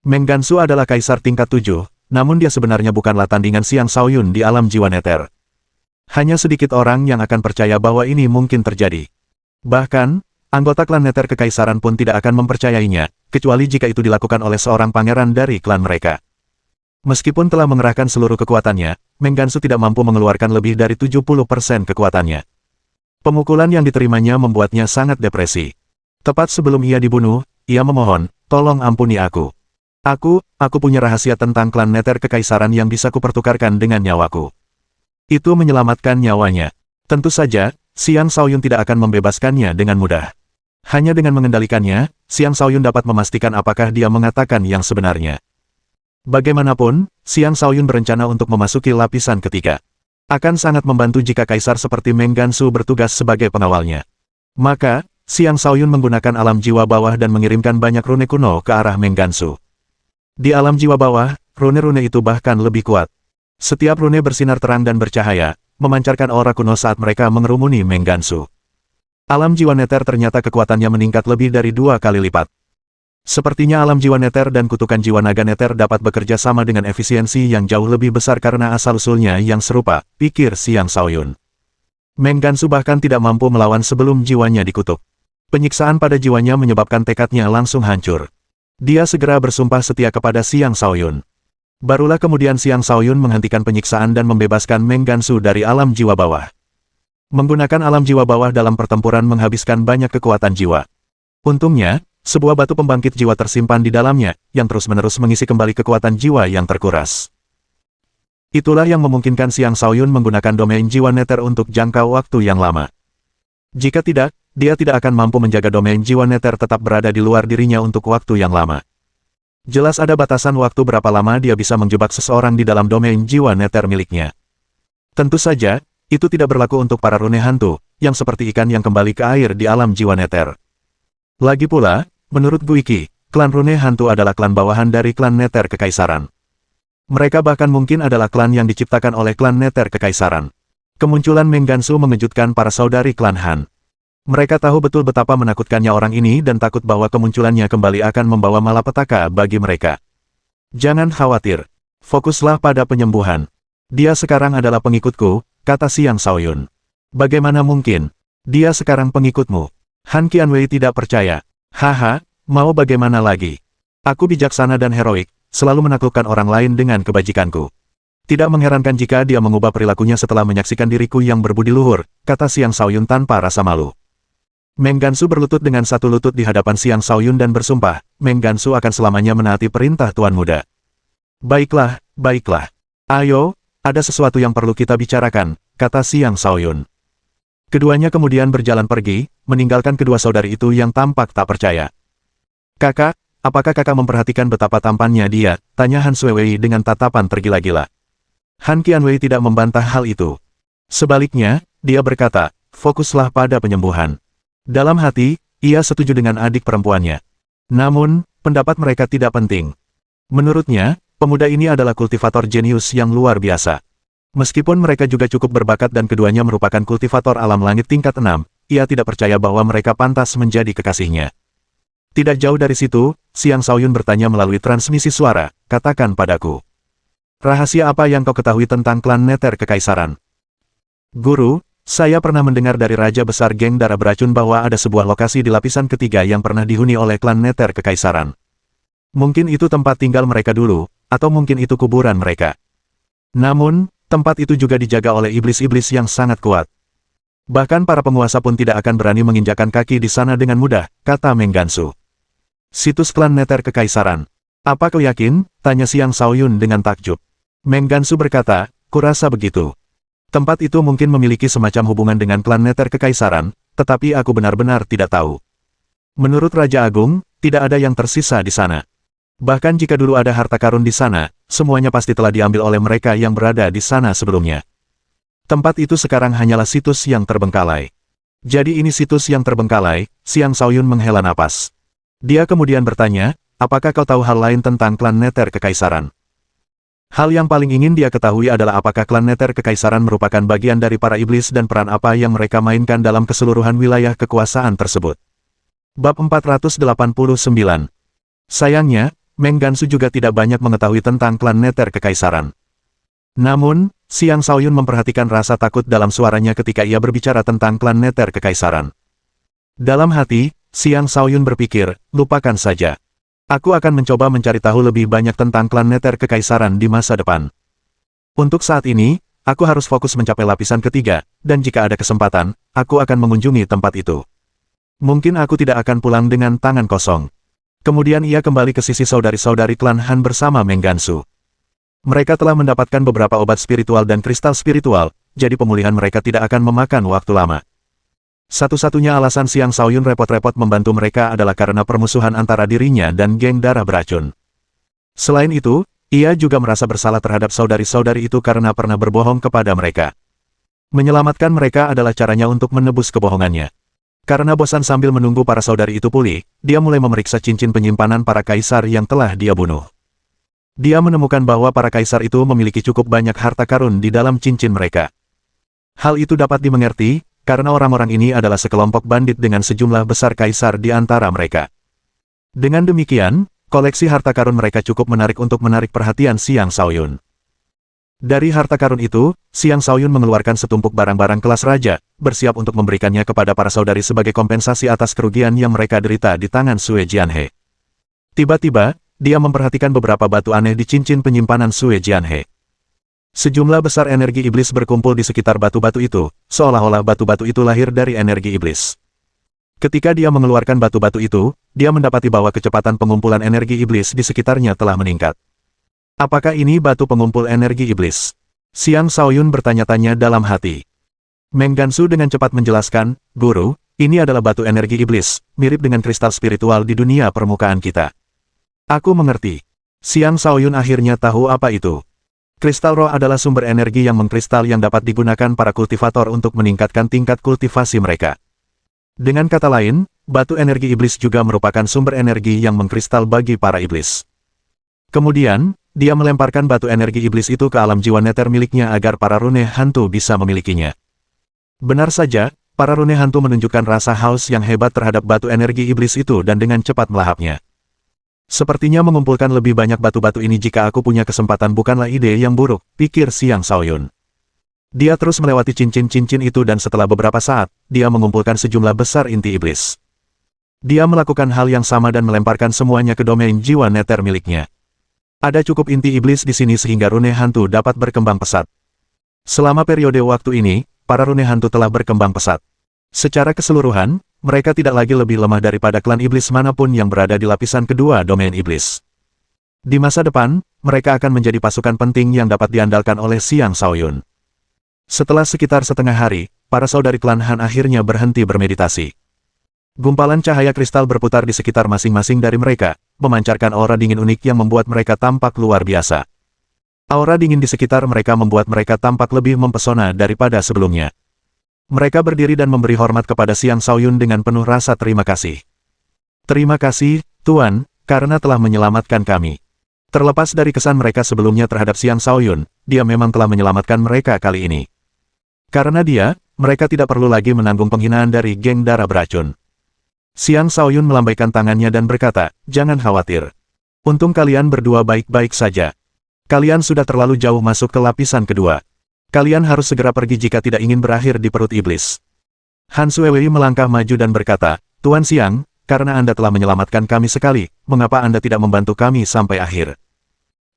Meng Gansu adalah kaisar tingkat 7, namun dia sebenarnya bukanlah tandingan Xiang Shaoyun di alam jiwa neter. Hanya sedikit orang yang akan percaya bahwa ini mungkin terjadi. Bahkan, anggota klan neter kekaisaran pun tidak akan mempercayainya, kecuali jika itu dilakukan oleh seorang pangeran dari klan mereka. Meskipun telah mengerahkan seluruh kekuatannya, Meng Gansu tidak mampu mengeluarkan lebih dari 70% kekuatannya. Pemukulan yang diterimanya membuatnya sangat depresi. Tepat sebelum ia dibunuh, ia memohon, tolong ampuni aku. Aku punya rahasia tentang klan neter kekaisaran yang bisa kupertukarkan dengan nyawaku. Itu menyelamatkan nyawanya. Tentu saja, Xiang Shaoyun tidak akan membebaskannya dengan mudah. Hanya dengan mengendalikannya, Xiang Shaoyun dapat memastikan apakah dia mengatakan yang sebenarnya. Bagaimanapun, Xiang Shaoyun berencana untuk memasuki lapisan ketiga. Akan sangat membantu jika kaisar seperti Meng Gansu bertugas sebagai pengawalnya. Maka, Xiang Shaoyun menggunakan alam jiwa bawah dan mengirimkan banyak rune kuno ke arah Meng Gansu. Di alam jiwa bawah, rune-rune itu bahkan lebih kuat. Setiap rune bersinar terang dan bercahaya, memancarkan aura kuno saat mereka mengerumuni Meng Gansu. Alam jiwa neter ternyata kekuatannya meningkat lebih dari 2 kali lipat. Sepertinya alam jiwa neter dan kutukan jiwa naga neter dapat bekerja sama dengan efisiensi yang jauh lebih besar karena asal-usulnya yang serupa, pikir Xiang Shaoyun. Meng Gansu bahkan tidak mampu melawan sebelum jiwanya dikutuk. Penyiksaan pada jiwanya menyebabkan tekadnya langsung hancur. Dia segera bersumpah setia kepada Xiang Shaoyun. Barulah kemudian Xiang Shaoyun menghentikan penyiksaan dan membebaskan Meng Gansu dari alam jiwa bawah. Menggunakan alam jiwa bawah dalam pertempuran menghabiskan banyak kekuatan jiwa. Untungnya, sebuah batu pembangkit jiwa tersimpan di dalamnya, yang terus-menerus mengisi kembali kekuatan jiwa yang terkuras. Itulah yang memungkinkan Xiang Shaoyun menggunakan domain jiwa neter untuk jangka waktu yang lama. Jika tidak, dia tidak akan mampu menjaga domain jiwa neter tetap berada di luar dirinya untuk waktu yang lama. Jelas ada batasan waktu berapa lama dia bisa menjebak seseorang di dalam domain jiwa neter miliknya. Tentu saja, itu tidak berlaku untuk para rune hantu, yang seperti ikan yang kembali ke air di alam jiwa neter. Lagi pula, menurut Guiki, klan rune hantu adalah klan bawahan dari klan neter kekaisaran. Mereka bahkan mungkin adalah klan yang diciptakan oleh klan neter kekaisaran. Kemunculan Meng Gansu mengejutkan para saudari klan Han. Mereka tahu betul betapa menakutkannya orang ini dan takut bahwa kemunculannya kembali akan membawa malapetaka bagi mereka. Jangan khawatir. Fokuslah pada penyembuhan. Dia sekarang adalah pengikutku, kata Xiang Shaoyun. Bagaimana mungkin? Dia sekarang pengikutmu. Han Qianwei tidak percaya. Haha, mau bagaimana lagi? Aku bijaksana dan heroik, selalu menaklukkan orang lain dengan kebajikanku. Tidak mengherankan jika dia mengubah perilakunya setelah menyaksikan diriku yang berbudi luhur, kata Xiang Shaoyun tanpa rasa malu. Meng Gansu berlutut dengan satu lutut di hadapan Xiang Shaoyun dan bersumpah, Meng Gansu akan selamanya menaati perintah Tuan Muda. Baiklah, baiklah. Ayo, ada sesuatu yang perlu kita bicarakan, kata Xiang Shaoyun. Keduanya kemudian berjalan pergi, meninggalkan kedua saudari itu yang tampak tak percaya. Kakak, apakah kakak memperhatikan betapa tampannya dia? Tanya Han Suewei dengan tatapan tergila-gila. Han Qianwei tidak membantah hal itu. Sebaliknya, dia berkata, fokuslah pada penyembuhan. Dalam hati, ia setuju dengan adik perempuannya. Namun, pendapat mereka tidak penting. Menurutnya, pemuda ini adalah kultivator jenius yang luar biasa. Meskipun mereka juga cukup berbakat dan keduanya merupakan kultivator alam langit tingkat 6, ia tidak percaya bahwa mereka pantas menjadi kekasihnya. Tidak jauh dari situ, Xiang Shaoyun bertanya melalui transmisi suara, katakan padaku. Rahasia apa yang kau ketahui tentang klan neter kekaisaran? Guru, saya pernah mendengar dari Raja Besar Geng Darah Beracun bahwa ada sebuah lokasi di lapisan ketiga yang pernah dihuni oleh klan neter kekaisaran. Mungkin itu tempat tinggal mereka dulu, atau mungkin itu kuburan mereka. Namun, tempat itu juga dijaga oleh iblis-iblis yang sangat kuat. Bahkan para penguasa pun tidak akan berani menginjakkan kaki di sana dengan mudah, kata Meng Gansu. Situs klan neter kekaisaran. Apa kau yakin? Tanya Xiang Shaoyun dengan takjub. Meng Gansu berkata, kurasa begitu. Tempat itu mungkin memiliki semacam hubungan dengan klan neter kekaisaran, tetapi aku benar-benar tidak tahu. Menurut Raja Agung, tidak ada yang tersisa di sana. Bahkan jika dulu ada harta karun di sana, semuanya pasti telah diambil oleh mereka yang berada di sana sebelumnya. Tempat itu sekarang hanyalah situs yang terbengkalai. Jadi ini situs yang terbengkalai, Xiang Shaoyun menghela napas. Dia kemudian bertanya, apakah kau tahu hal lain tentang klan neter kekaisaran? Hal yang paling ingin dia ketahui adalah apakah klan neter kekaisaran merupakan bagian dari para iblis dan peran apa yang mereka mainkan dalam keseluruhan wilayah kekuasaan tersebut. Bab 489. Sayangnya, Meng Gansu juga tidak banyak mengetahui tentang klan neter kekaisaran. Namun, Xiang Shaoyun memperhatikan rasa takut dalam suaranya ketika ia berbicara tentang klan neter kekaisaran. Dalam hati, Xiang Shaoyun berpikir, lupakan saja. Aku akan mencoba mencari tahu lebih banyak tentang klan neter kekaisaran di masa depan. Untuk saat ini, aku harus fokus mencapai lapisan ketiga, dan jika ada kesempatan, aku akan mengunjungi tempat itu. Mungkin aku tidak akan pulang dengan tangan kosong. Kemudian ia kembali ke sisi saudari-saudari klan Han bersama Meng Gansu. Mereka telah mendapatkan beberapa obat spiritual dan kristal spiritual, jadi pemulihan mereka tidak akan memakan waktu lama. Satu-satunya alasan Xiang Shaoyun repot-repot membantu mereka adalah karena permusuhan antara dirinya dan geng darah beracun. Selain itu, ia juga merasa bersalah terhadap saudari-saudari itu karena pernah berbohong kepada mereka. Menyelamatkan mereka adalah caranya untuk menebus kebohongannya. Karena bosan sambil menunggu para saudari itu pulih, dia mulai memeriksa cincin penyimpanan para kaisar yang telah dia bunuh. Dia menemukan bahwa para kaisar itu memiliki cukup banyak harta karun di dalam cincin mereka. Hal itu dapat dimengerti, karena orang-orang ini adalah sekelompok bandit dengan sejumlah besar kaisar di antara mereka. Dengan demikian, koleksi harta karun mereka cukup menarik untuk menarik perhatian Xiang Shaoyun. Dari harta karun itu, Xiang Shaoyun mengeluarkan setumpuk barang-barang kelas raja, bersiap untuk memberikannya kepada para saudari sebagai kompensasi atas kerugian yang mereka derita di tangan Sue Jianhe. Tiba-tiba, dia memperhatikan beberapa batu aneh di cincin penyimpanan Sue Jianhe. Sejumlah besar energi iblis berkumpul di sekitar batu-batu itu, seolah-olah batu-batu itu lahir dari energi iblis. Ketika dia mengeluarkan batu-batu itu, dia mendapati bahwa kecepatan pengumpulan energi iblis di sekitarnya telah meningkat. Apakah ini batu pengumpul energi iblis? Xiang Shaoyun bertanya-tanya dalam hati. Meng Gansu dengan cepat menjelaskan, Guru, ini adalah batu energi iblis, mirip dengan kristal spiritual di dunia permukaan kita. Aku mengerti. Xiang Shaoyun akhirnya tahu apa itu. Kristal roh adalah sumber energi yang mengkristal yang dapat digunakan para kultivator untuk meningkatkan tingkat kultivasi mereka. Dengan kata lain, batu energi iblis juga merupakan sumber energi yang mengkristal bagi para iblis. Kemudian, dia melemparkan batu energi iblis itu ke alam jiwa neter miliknya agar para rune hantu bisa memilikinya. Benar saja, para rune hantu menunjukkan rasa haus yang hebat terhadap batu energi iblis itu dan dengan cepat melahapnya. Sepertinya mengumpulkan lebih banyak batu-batu ini jika aku punya kesempatan bukanlah ide yang buruk, pikir Xiang Shaoyun. Dia terus melewati cincin-cincin itu dan setelah beberapa saat, dia mengumpulkan sejumlah besar inti iblis. Dia melakukan hal yang sama dan melemparkan semuanya ke domain jiwa neter miliknya. Ada cukup inti iblis di sini sehingga rune hantu dapat berkembang pesat. Selama periode waktu ini, para rune hantu telah berkembang pesat. Secara keseluruhan, mereka tidak lagi lebih lemah daripada klan iblis manapun yang berada di lapisan kedua domain iblis. Di masa depan, mereka akan menjadi pasukan penting yang dapat diandalkan oleh Xiang Shaoyun. Setelah sekitar setengah hari, para saudari klan Han akhirnya berhenti bermeditasi. Gumpalan cahaya kristal berputar di sekitar masing-masing dari mereka, memancarkan aura dingin unik yang membuat mereka tampak luar biasa. Aura dingin di sekitar mereka membuat mereka tampak lebih mempesona daripada sebelumnya. Mereka berdiri dan memberi hormat kepada Xiang Shaoyun dengan penuh rasa terima kasih. Terima kasih, Tuan, karena telah menyelamatkan kami. Terlepas dari kesan mereka sebelumnya terhadap Xiang Shaoyun, dia memang telah menyelamatkan mereka kali ini. Karena dia, mereka tidak perlu lagi menanggung penghinaan dari geng darah beracun. Xiang Shaoyun melambaikan tangannya dan berkata, jangan khawatir. Untung kalian berdua baik-baik saja. Kalian sudah terlalu jauh masuk ke lapisan kedua. Kalian harus segera pergi jika tidak ingin berakhir di perut iblis. Han Suewei melangkah maju dan berkata, Tuan Xiang, karena Anda telah menyelamatkan kami sekali, mengapa Anda tidak membantu kami sampai akhir?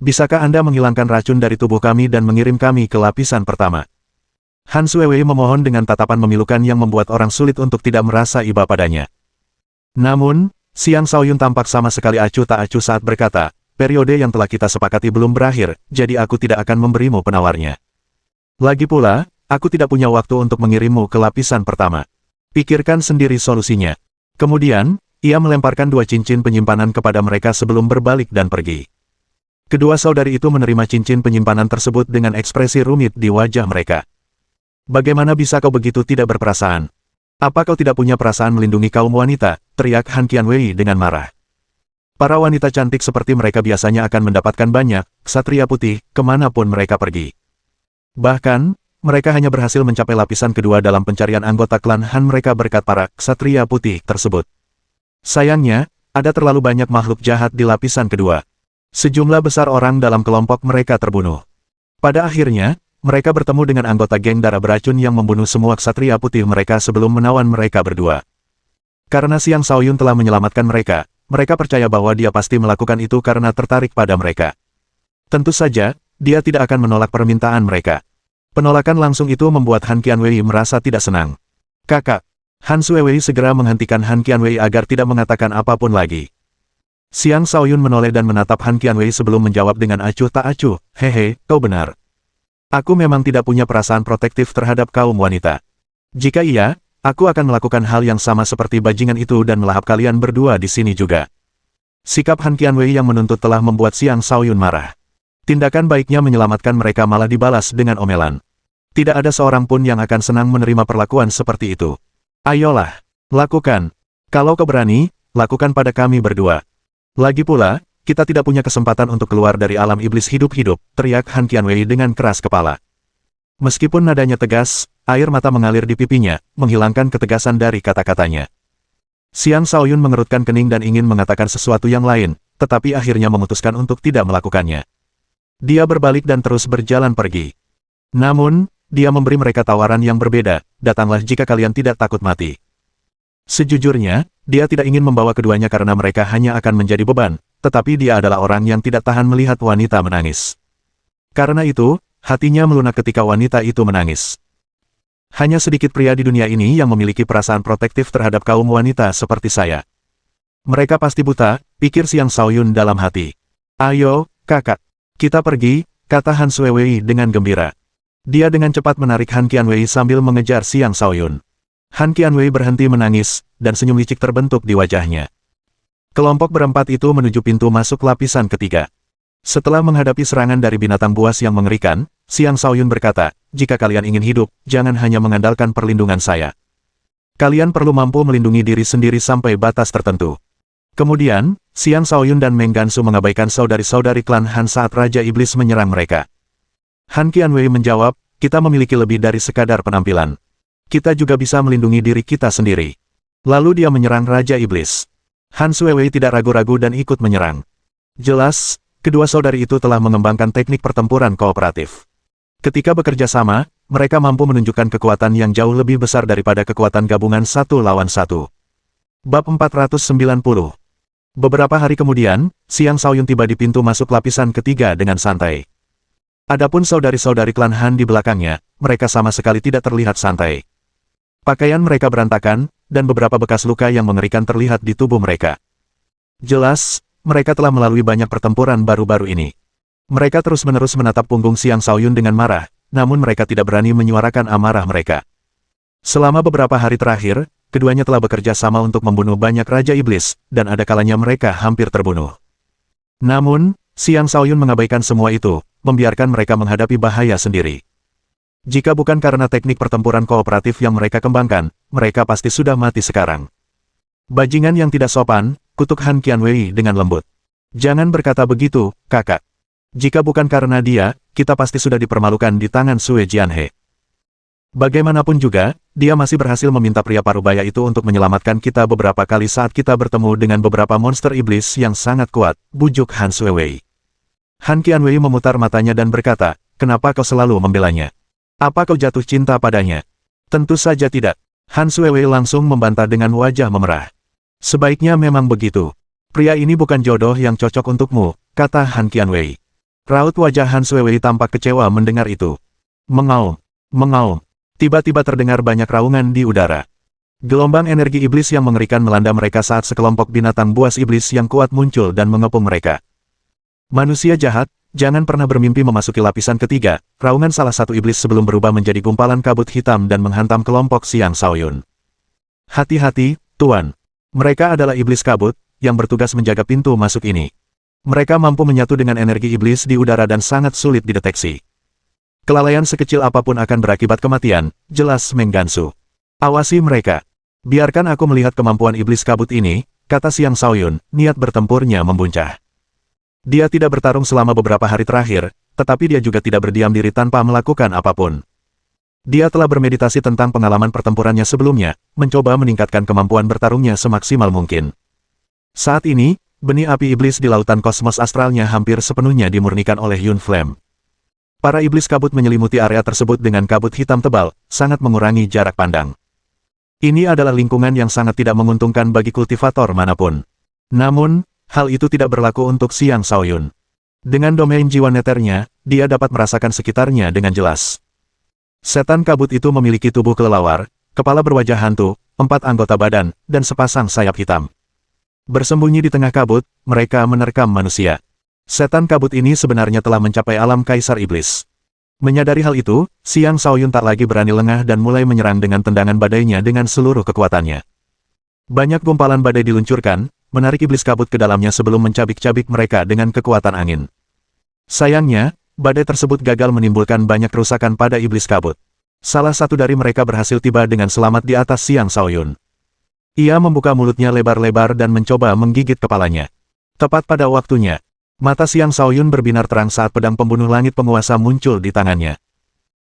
Bisakah Anda menghilangkan racun dari tubuh kami dan mengirim kami ke lapisan pertama? Han Suewei memohon dengan tatapan memilukan yang membuat orang sulit untuk tidak merasa iba padanya. Namun, Xiang Shaoyun tampak sama sekali acuh tak acuh saat berkata, periode yang telah kita sepakati belum berakhir, jadi aku tidak akan memberimu penawarnya. Lagi pula, aku tidak punya waktu untuk mengirimmu ke lapisan pertama. Pikirkan sendiri solusinya. Kemudian, ia melemparkan dua cincin penyimpanan kepada mereka sebelum berbalik dan pergi. Kedua saudari itu menerima cincin penyimpanan tersebut dengan ekspresi rumit di wajah mereka. Bagaimana bisa kau begitu tidak berperasaan? Apa kau tidak punya perasaan melindungi kaum wanita? Teriak Han Qianwei dengan marah. Para wanita cantik seperti mereka biasanya akan mendapatkan banyak ksatria putih kemanapun mereka pergi. Bahkan, mereka hanya berhasil mencapai lapisan kedua dalam pencarian anggota klan Han mereka berkat para ksatria putih tersebut. Sayangnya, ada terlalu banyak makhluk jahat di lapisan kedua. Sejumlah besar orang dalam kelompok mereka terbunuh. Pada akhirnya, mereka bertemu dengan anggota geng darah beracun yang membunuh semua ksatria putih mereka sebelum menawan mereka berdua. Karena Xiang Shaoyun telah menyelamatkan mereka, mereka percaya bahwa dia pasti melakukan itu karena tertarik pada mereka. Tentu saja, dia tidak akan menolak permintaan mereka. Penolakan langsung itu membuat Han Qianwei merasa tidak senang. Kakak, Han Suewei segera menghentikan Han Qianwei agar tidak mengatakan apapun lagi. Xiang Shaoyun menoleh dan menatap Han Qianwei sebelum menjawab dengan acuh tak acuh, hehe, kau benar. Aku memang tidak punya perasaan protektif terhadap kaum wanita. Jika iya, aku akan melakukan hal yang sama seperti bajingan itu dan melahap kalian berdua di sini juga. Sikap Han Qianwei yang menuntut telah membuat Xiang Shaoyun marah. Tindakan baiknya menyelamatkan mereka malah dibalas dengan omelan. Tidak ada seorang pun yang akan senang menerima perlakuan seperti itu. Ayolah, lakukan. Kalau kau berani, lakukan pada kami berdua. Lagi pula, kita tidak punya kesempatan untuk keluar dari alam iblis hidup-hidup, teriak Han Qianwei dengan keras kepala. Meskipun nadanya tegas, air mata mengalir di pipinya, menghilangkan ketegasan dari kata-katanya. Xiang Shaoyun mengerutkan kening dan ingin mengatakan sesuatu yang lain, tetapi akhirnya memutuskan untuk tidak melakukannya. Dia berbalik dan terus berjalan pergi. Namun, dia memberi mereka tawaran yang berbeda, datanglah jika kalian tidak takut mati. Sejujurnya, dia tidak ingin membawa keduanya karena mereka hanya akan menjadi beban, tetapi dia adalah orang yang tidak tahan melihat wanita menangis. Karena itu, hatinya melunak ketika wanita itu menangis. Hanya sedikit pria di dunia ini yang memiliki perasaan protektif terhadap kaum wanita seperti saya. Mereka pasti buta, pikir Xiang Shaoyun dalam hati. Ayo, kakak. Kita pergi, kata Han Suewei dengan gembira. Dia dengan cepat menarik Han Qianwei sambil mengejar Xiang Shaoyun. Han Qianwei berhenti menangis, dan senyum licik terbentuk di wajahnya. Kelompok berempat itu menuju pintu masuk lapisan ketiga. Setelah menghadapi serangan dari binatang buas yang mengerikan, Xiang Shaoyun berkata, jika kalian ingin hidup, jangan hanya mengandalkan perlindungan saya. Kalian perlu mampu melindungi diri sendiri sampai batas tertentu. Kemudian, Xiang Shaoyun dan Meng Gansu mengabaikan saudari-saudari klan Han saat Raja Iblis menyerang mereka. Han Qianwei menjawab, kita memiliki lebih dari sekadar penampilan. Kita juga bisa melindungi diri kita sendiri. Lalu dia menyerang Raja Iblis. Han Suewei tidak ragu-ragu dan ikut menyerang. Jelas, kedua saudari itu telah mengembangkan teknik pertempuran kooperatif. Ketika bekerja sama, mereka mampu menunjukkan kekuatan yang jauh lebih besar daripada kekuatan gabungan satu lawan satu. Bab 490. Beberapa hari kemudian, Xiang Shaoyun tiba di pintu masuk lapisan ketiga dengan santai. Adapun saudari-saudari klan Han di belakangnya, mereka sama sekali tidak terlihat santai. Pakaian mereka berantakan, dan beberapa bekas luka yang mengerikan terlihat di tubuh mereka. Jelas, mereka telah melalui banyak pertempuran baru-baru ini. Mereka terus-menerus menatap punggung Xiang Shaoyun dengan marah, namun mereka tidak berani menyuarakan amarah mereka. Selama beberapa hari terakhir, keduanya telah bekerja sama untuk membunuh banyak Raja Iblis, dan ada kalanya mereka hampir terbunuh. Namun, Xiang Shaoyun mengabaikan semua itu, membiarkan mereka menghadapi bahaya sendiri. Jika bukan karena teknik pertempuran kooperatif yang mereka kembangkan, mereka pasti sudah mati sekarang. Bajingan yang tidak sopan, kutuk Han Qianwei dengan lembut. Jangan berkata begitu, kakak. Jika bukan karena dia, kita pasti sudah dipermalukan di tangan Sue Jianhe. Bagaimanapun juga, dia masih berhasil meminta pria parubaya itu untuk menyelamatkan kita beberapa kali saat kita bertemu dengan beberapa monster iblis yang sangat kuat, bujuk Han Suewei. Han Qianwei memutar matanya dan berkata, kenapa kau selalu membelanya? Apa kau jatuh cinta padanya? Tentu saja tidak. Han Suewei langsung membantah dengan wajah memerah. Sebaiknya memang begitu. Pria ini bukan jodoh yang cocok untukmu, kata Han Qianwei. Raut wajah Han Suewei tampak kecewa mendengar itu. Mengaum, mengaum. Tiba-tiba terdengar banyak raungan di udara. Gelombang energi iblis yang mengerikan melanda mereka saat sekelompok binatang buas iblis yang kuat muncul dan mengepung mereka. Manusia jahat, jangan pernah bermimpi memasuki lapisan ketiga, raungan salah satu iblis sebelum berubah menjadi gumpalan kabut hitam dan menghantam kelompok Xiang Shaoyun. Hati-hati, Tuan. Mereka adalah iblis kabut, yang bertugas menjaga pintu masuk ini. Mereka mampu menyatu dengan energi iblis di udara dan sangat sulit dideteksi. Kelalaian sekecil apapun akan berakibat kematian, jelas Meng Gansu. Awasi mereka. Biarkan aku melihat kemampuan iblis kabut ini, kata Xiang Shaoyun, niat bertempurnya membuncah. Dia tidak bertarung selama beberapa hari terakhir, tetapi dia juga tidak berdiam diri tanpa melakukan apapun. Dia telah bermeditasi tentang pengalaman pertempurannya sebelumnya, mencoba meningkatkan kemampuan bertarungnya semaksimal mungkin. Saat ini, benih api iblis di lautan kosmos astralnya hampir sepenuhnya dimurnikan oleh Yun Flame. Para iblis kabut menyelimuti area tersebut dengan kabut hitam tebal, sangat mengurangi jarak pandang. Ini adalah lingkungan yang sangat tidak menguntungkan bagi kultivator manapun. Namun, hal itu tidak berlaku untuk Xiang Shaoyun. Dengan domain jiwa neternya, dia dapat merasakan sekitarnya dengan jelas. Setan kabut itu memiliki tubuh kelelawar, kepala berwajah hantu, 4 anggota badan, dan sepasang sayap hitam. Bersembunyi di tengah kabut, mereka menerkam manusia. Setan kabut ini sebenarnya telah mencapai alam Kaisar Iblis. Menyadari hal itu, Xiang Shaoyun tak lagi berani lengah dan mulai menyerang dengan tendangan badainya dengan seluruh kekuatannya. Banyak gumpalan badai diluncurkan, menarik iblis kabut ke dalamnya sebelum mencabik-cabik mereka dengan kekuatan angin. Sayangnya, badai tersebut gagal menimbulkan banyak kerusakan pada iblis kabut. Salah satu dari mereka berhasil tiba dengan selamat di atas Xiang Shaoyun. Ia membuka mulutnya lebar-lebar dan mencoba menggigit kepalanya. Tepat pada waktunya, mata Xiang Shaoyun berbinar terang saat pedang pembunuh langit penguasa muncul di tangannya.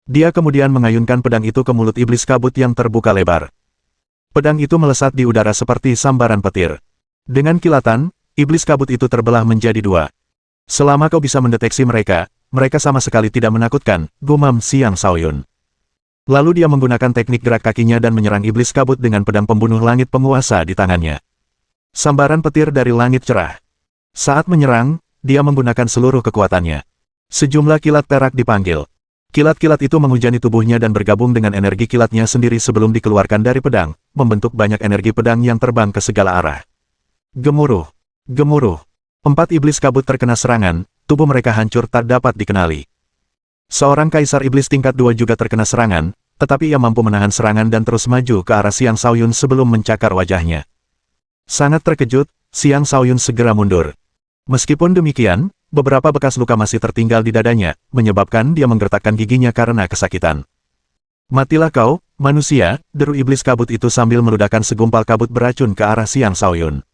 Dia kemudian mengayunkan pedang itu ke mulut iblis kabut yang terbuka lebar. Pedang itu melesat di udara seperti sambaran petir. Dengan kilatan, iblis kabut itu terbelah menjadi dua. Selama kau bisa mendeteksi mereka, mereka sama sekali tidak menakutkan, gumam Xiang Shaoyun. Lalu dia menggunakan teknik gerak kakinya dan menyerang iblis kabut dengan pedang pembunuh langit penguasa di tangannya. Sambaran petir dari langit cerah. Saat menyerang, dia menggunakan seluruh kekuatannya. Sejumlah kilat perak dipanggil. Kilat-kilat itu menghujani tubuhnya dan bergabung dengan energi kilatnya sendiri sebelum dikeluarkan dari pedang, membentuk banyak energi pedang yang terbang ke segala arah. Gemuruh. Gemuruh. 4 iblis kabut terkena serangan, tubuh mereka hancur tak dapat dikenali. Seorang kaisar iblis tingkat 2 juga terkena serangan, tetapi ia mampu menahan serangan dan terus maju ke arah Xiang Shaoyun sebelum mencakar wajahnya. Sangat terkejut, Xiang Shaoyun segera mundur. Meskipun demikian, beberapa bekas luka masih tertinggal di dadanya, menyebabkan dia menggertakkan giginya karena kesakitan. Matilah kau, manusia, deru iblis kabut itu sambil meledakkan segumpal kabut beracun ke arah Xiang Shaoyun.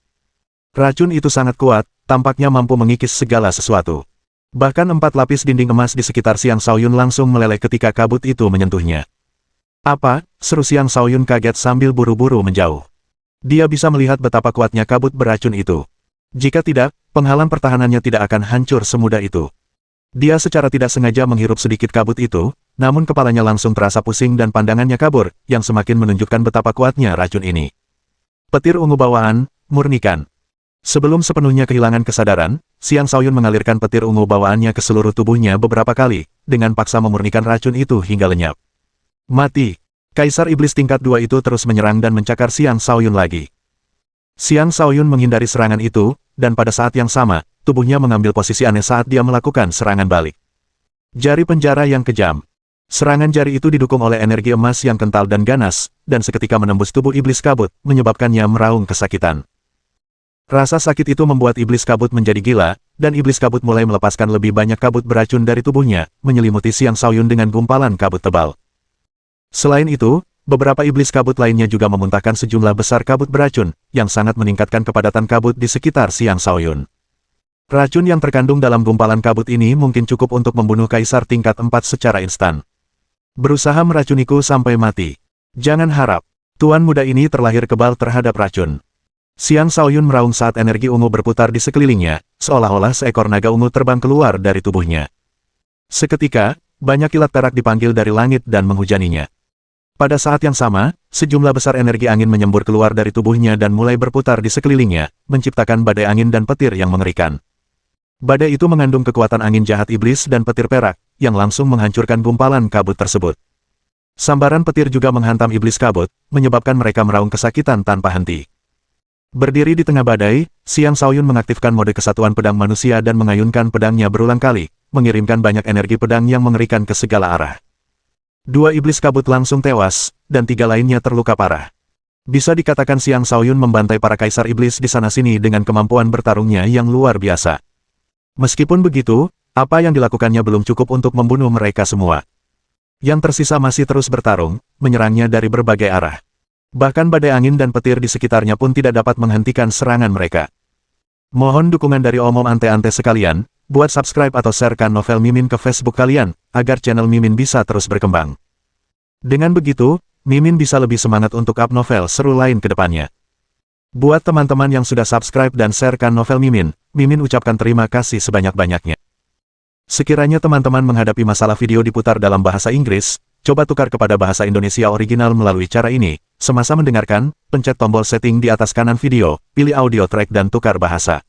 Racun itu sangat kuat, tampaknya mampu mengikis segala sesuatu. Bahkan 4 lapis dinding emas di sekitar Xiang Shaoyun langsung meleleh ketika kabut itu menyentuhnya. Apa? Seru Xiang Shaoyun kaget sambil buru-buru menjauh. Dia bisa melihat betapa kuatnya kabut beracun itu. Jika tidak, penghalang pertahanannya tidak akan hancur semudah itu. Dia secara tidak sengaja menghirup sedikit kabut itu, namun kepalanya langsung terasa pusing dan pandangannya kabur, yang semakin menunjukkan betapa kuatnya racun ini. Petir ungu bawaan, murnikan. Sebelum sepenuhnya kehilangan kesadaran, Xiang Shaoyun mengalirkan petir ungu bawaannya ke seluruh tubuhnya beberapa kali, dengan paksa memurnikan racun itu hingga lenyap. Mati! Kaisar iblis tingkat 2 itu terus menyerang dan mencakar Xiang Shaoyun lagi. Xiang Shaoyun menghindari serangan itu, dan pada saat yang sama, tubuhnya mengambil posisi aneh saat dia melakukan serangan balik. Jari penjara yang kejam. Serangan jari itu didukung oleh energi emas yang kental dan ganas, dan seketika menembus tubuh iblis kabut, menyebabkannya meraung kesakitan. Rasa sakit itu membuat iblis kabut menjadi gila, dan iblis kabut mulai melepaskan lebih banyak kabut beracun dari tubuhnya, menyelimuti Xiang Shaoyun dengan gumpalan kabut tebal. Selain itu, beberapa iblis kabut lainnya juga memuntahkan sejumlah besar kabut beracun, yang sangat meningkatkan kepadatan kabut di sekitar Xiang Shaoyun. Racun yang terkandung dalam gumpalan kabut ini mungkin cukup untuk membunuh kaisar tingkat 4 secara instan. Berusaha meracuniku sampai mati. Jangan harap. Tuan muda ini terlahir kebal terhadap racun. Xiang Shaoyun meraung saat energi ungu berputar di sekelilingnya, seolah-olah seekor naga ungu terbang keluar dari tubuhnya. Seketika, banyak kilat perak dipanggil dari langit dan menghujaninya. Pada saat yang sama, sejumlah besar energi angin menyembur keluar dari tubuhnya dan mulai berputar di sekelilingnya, menciptakan badai angin dan petir yang mengerikan. Badai itu mengandung kekuatan angin jahat iblis dan petir perak, yang langsung menghancurkan gumpalan kabut tersebut. Sambaran petir juga menghantam iblis kabut, menyebabkan mereka meraung kesakitan tanpa henti. Berdiri di tengah badai, Xiang Shaoyun mengaktifkan mode kesatuan pedang manusia dan mengayunkan pedangnya berulang kali, mengirimkan banyak energi pedang yang mengerikan ke segala arah. 2 iblis kabut langsung tewas, dan 3 lainnya terluka parah. Bisa dikatakan Xiang Shaoyun membantai para kaisar iblis di sana-sini dengan kemampuan bertarungnya yang luar biasa. Meskipun begitu, apa yang dilakukannya belum cukup untuk membunuh mereka semua. Yang tersisa masih terus bertarung, menyerangnya dari berbagai arah. Bahkan badai angin dan petir di sekitarnya pun tidak dapat menghentikan serangan mereka. Mohon dukungan dari omom ante-ante sekalian, buat subscribe atau sharekan novel Mimin ke Facebook kalian, agar channel Mimin bisa terus berkembang. Dengan begitu, Mimin bisa lebih semangat untuk up novel seru lain ke depannya. Buat teman-teman yang sudah subscribe dan sharekan novel Mimin, Mimin ucapkan terima kasih sebanyak-banyaknya. Sekiranya teman-teman menghadapi masalah video diputar dalam bahasa Inggris, coba tukar kepada bahasa Indonesia original melalui cara ini. Semasa mendengarkan, pencet tombol setting di atas kanan video, pilih audio track dan tukar bahasa.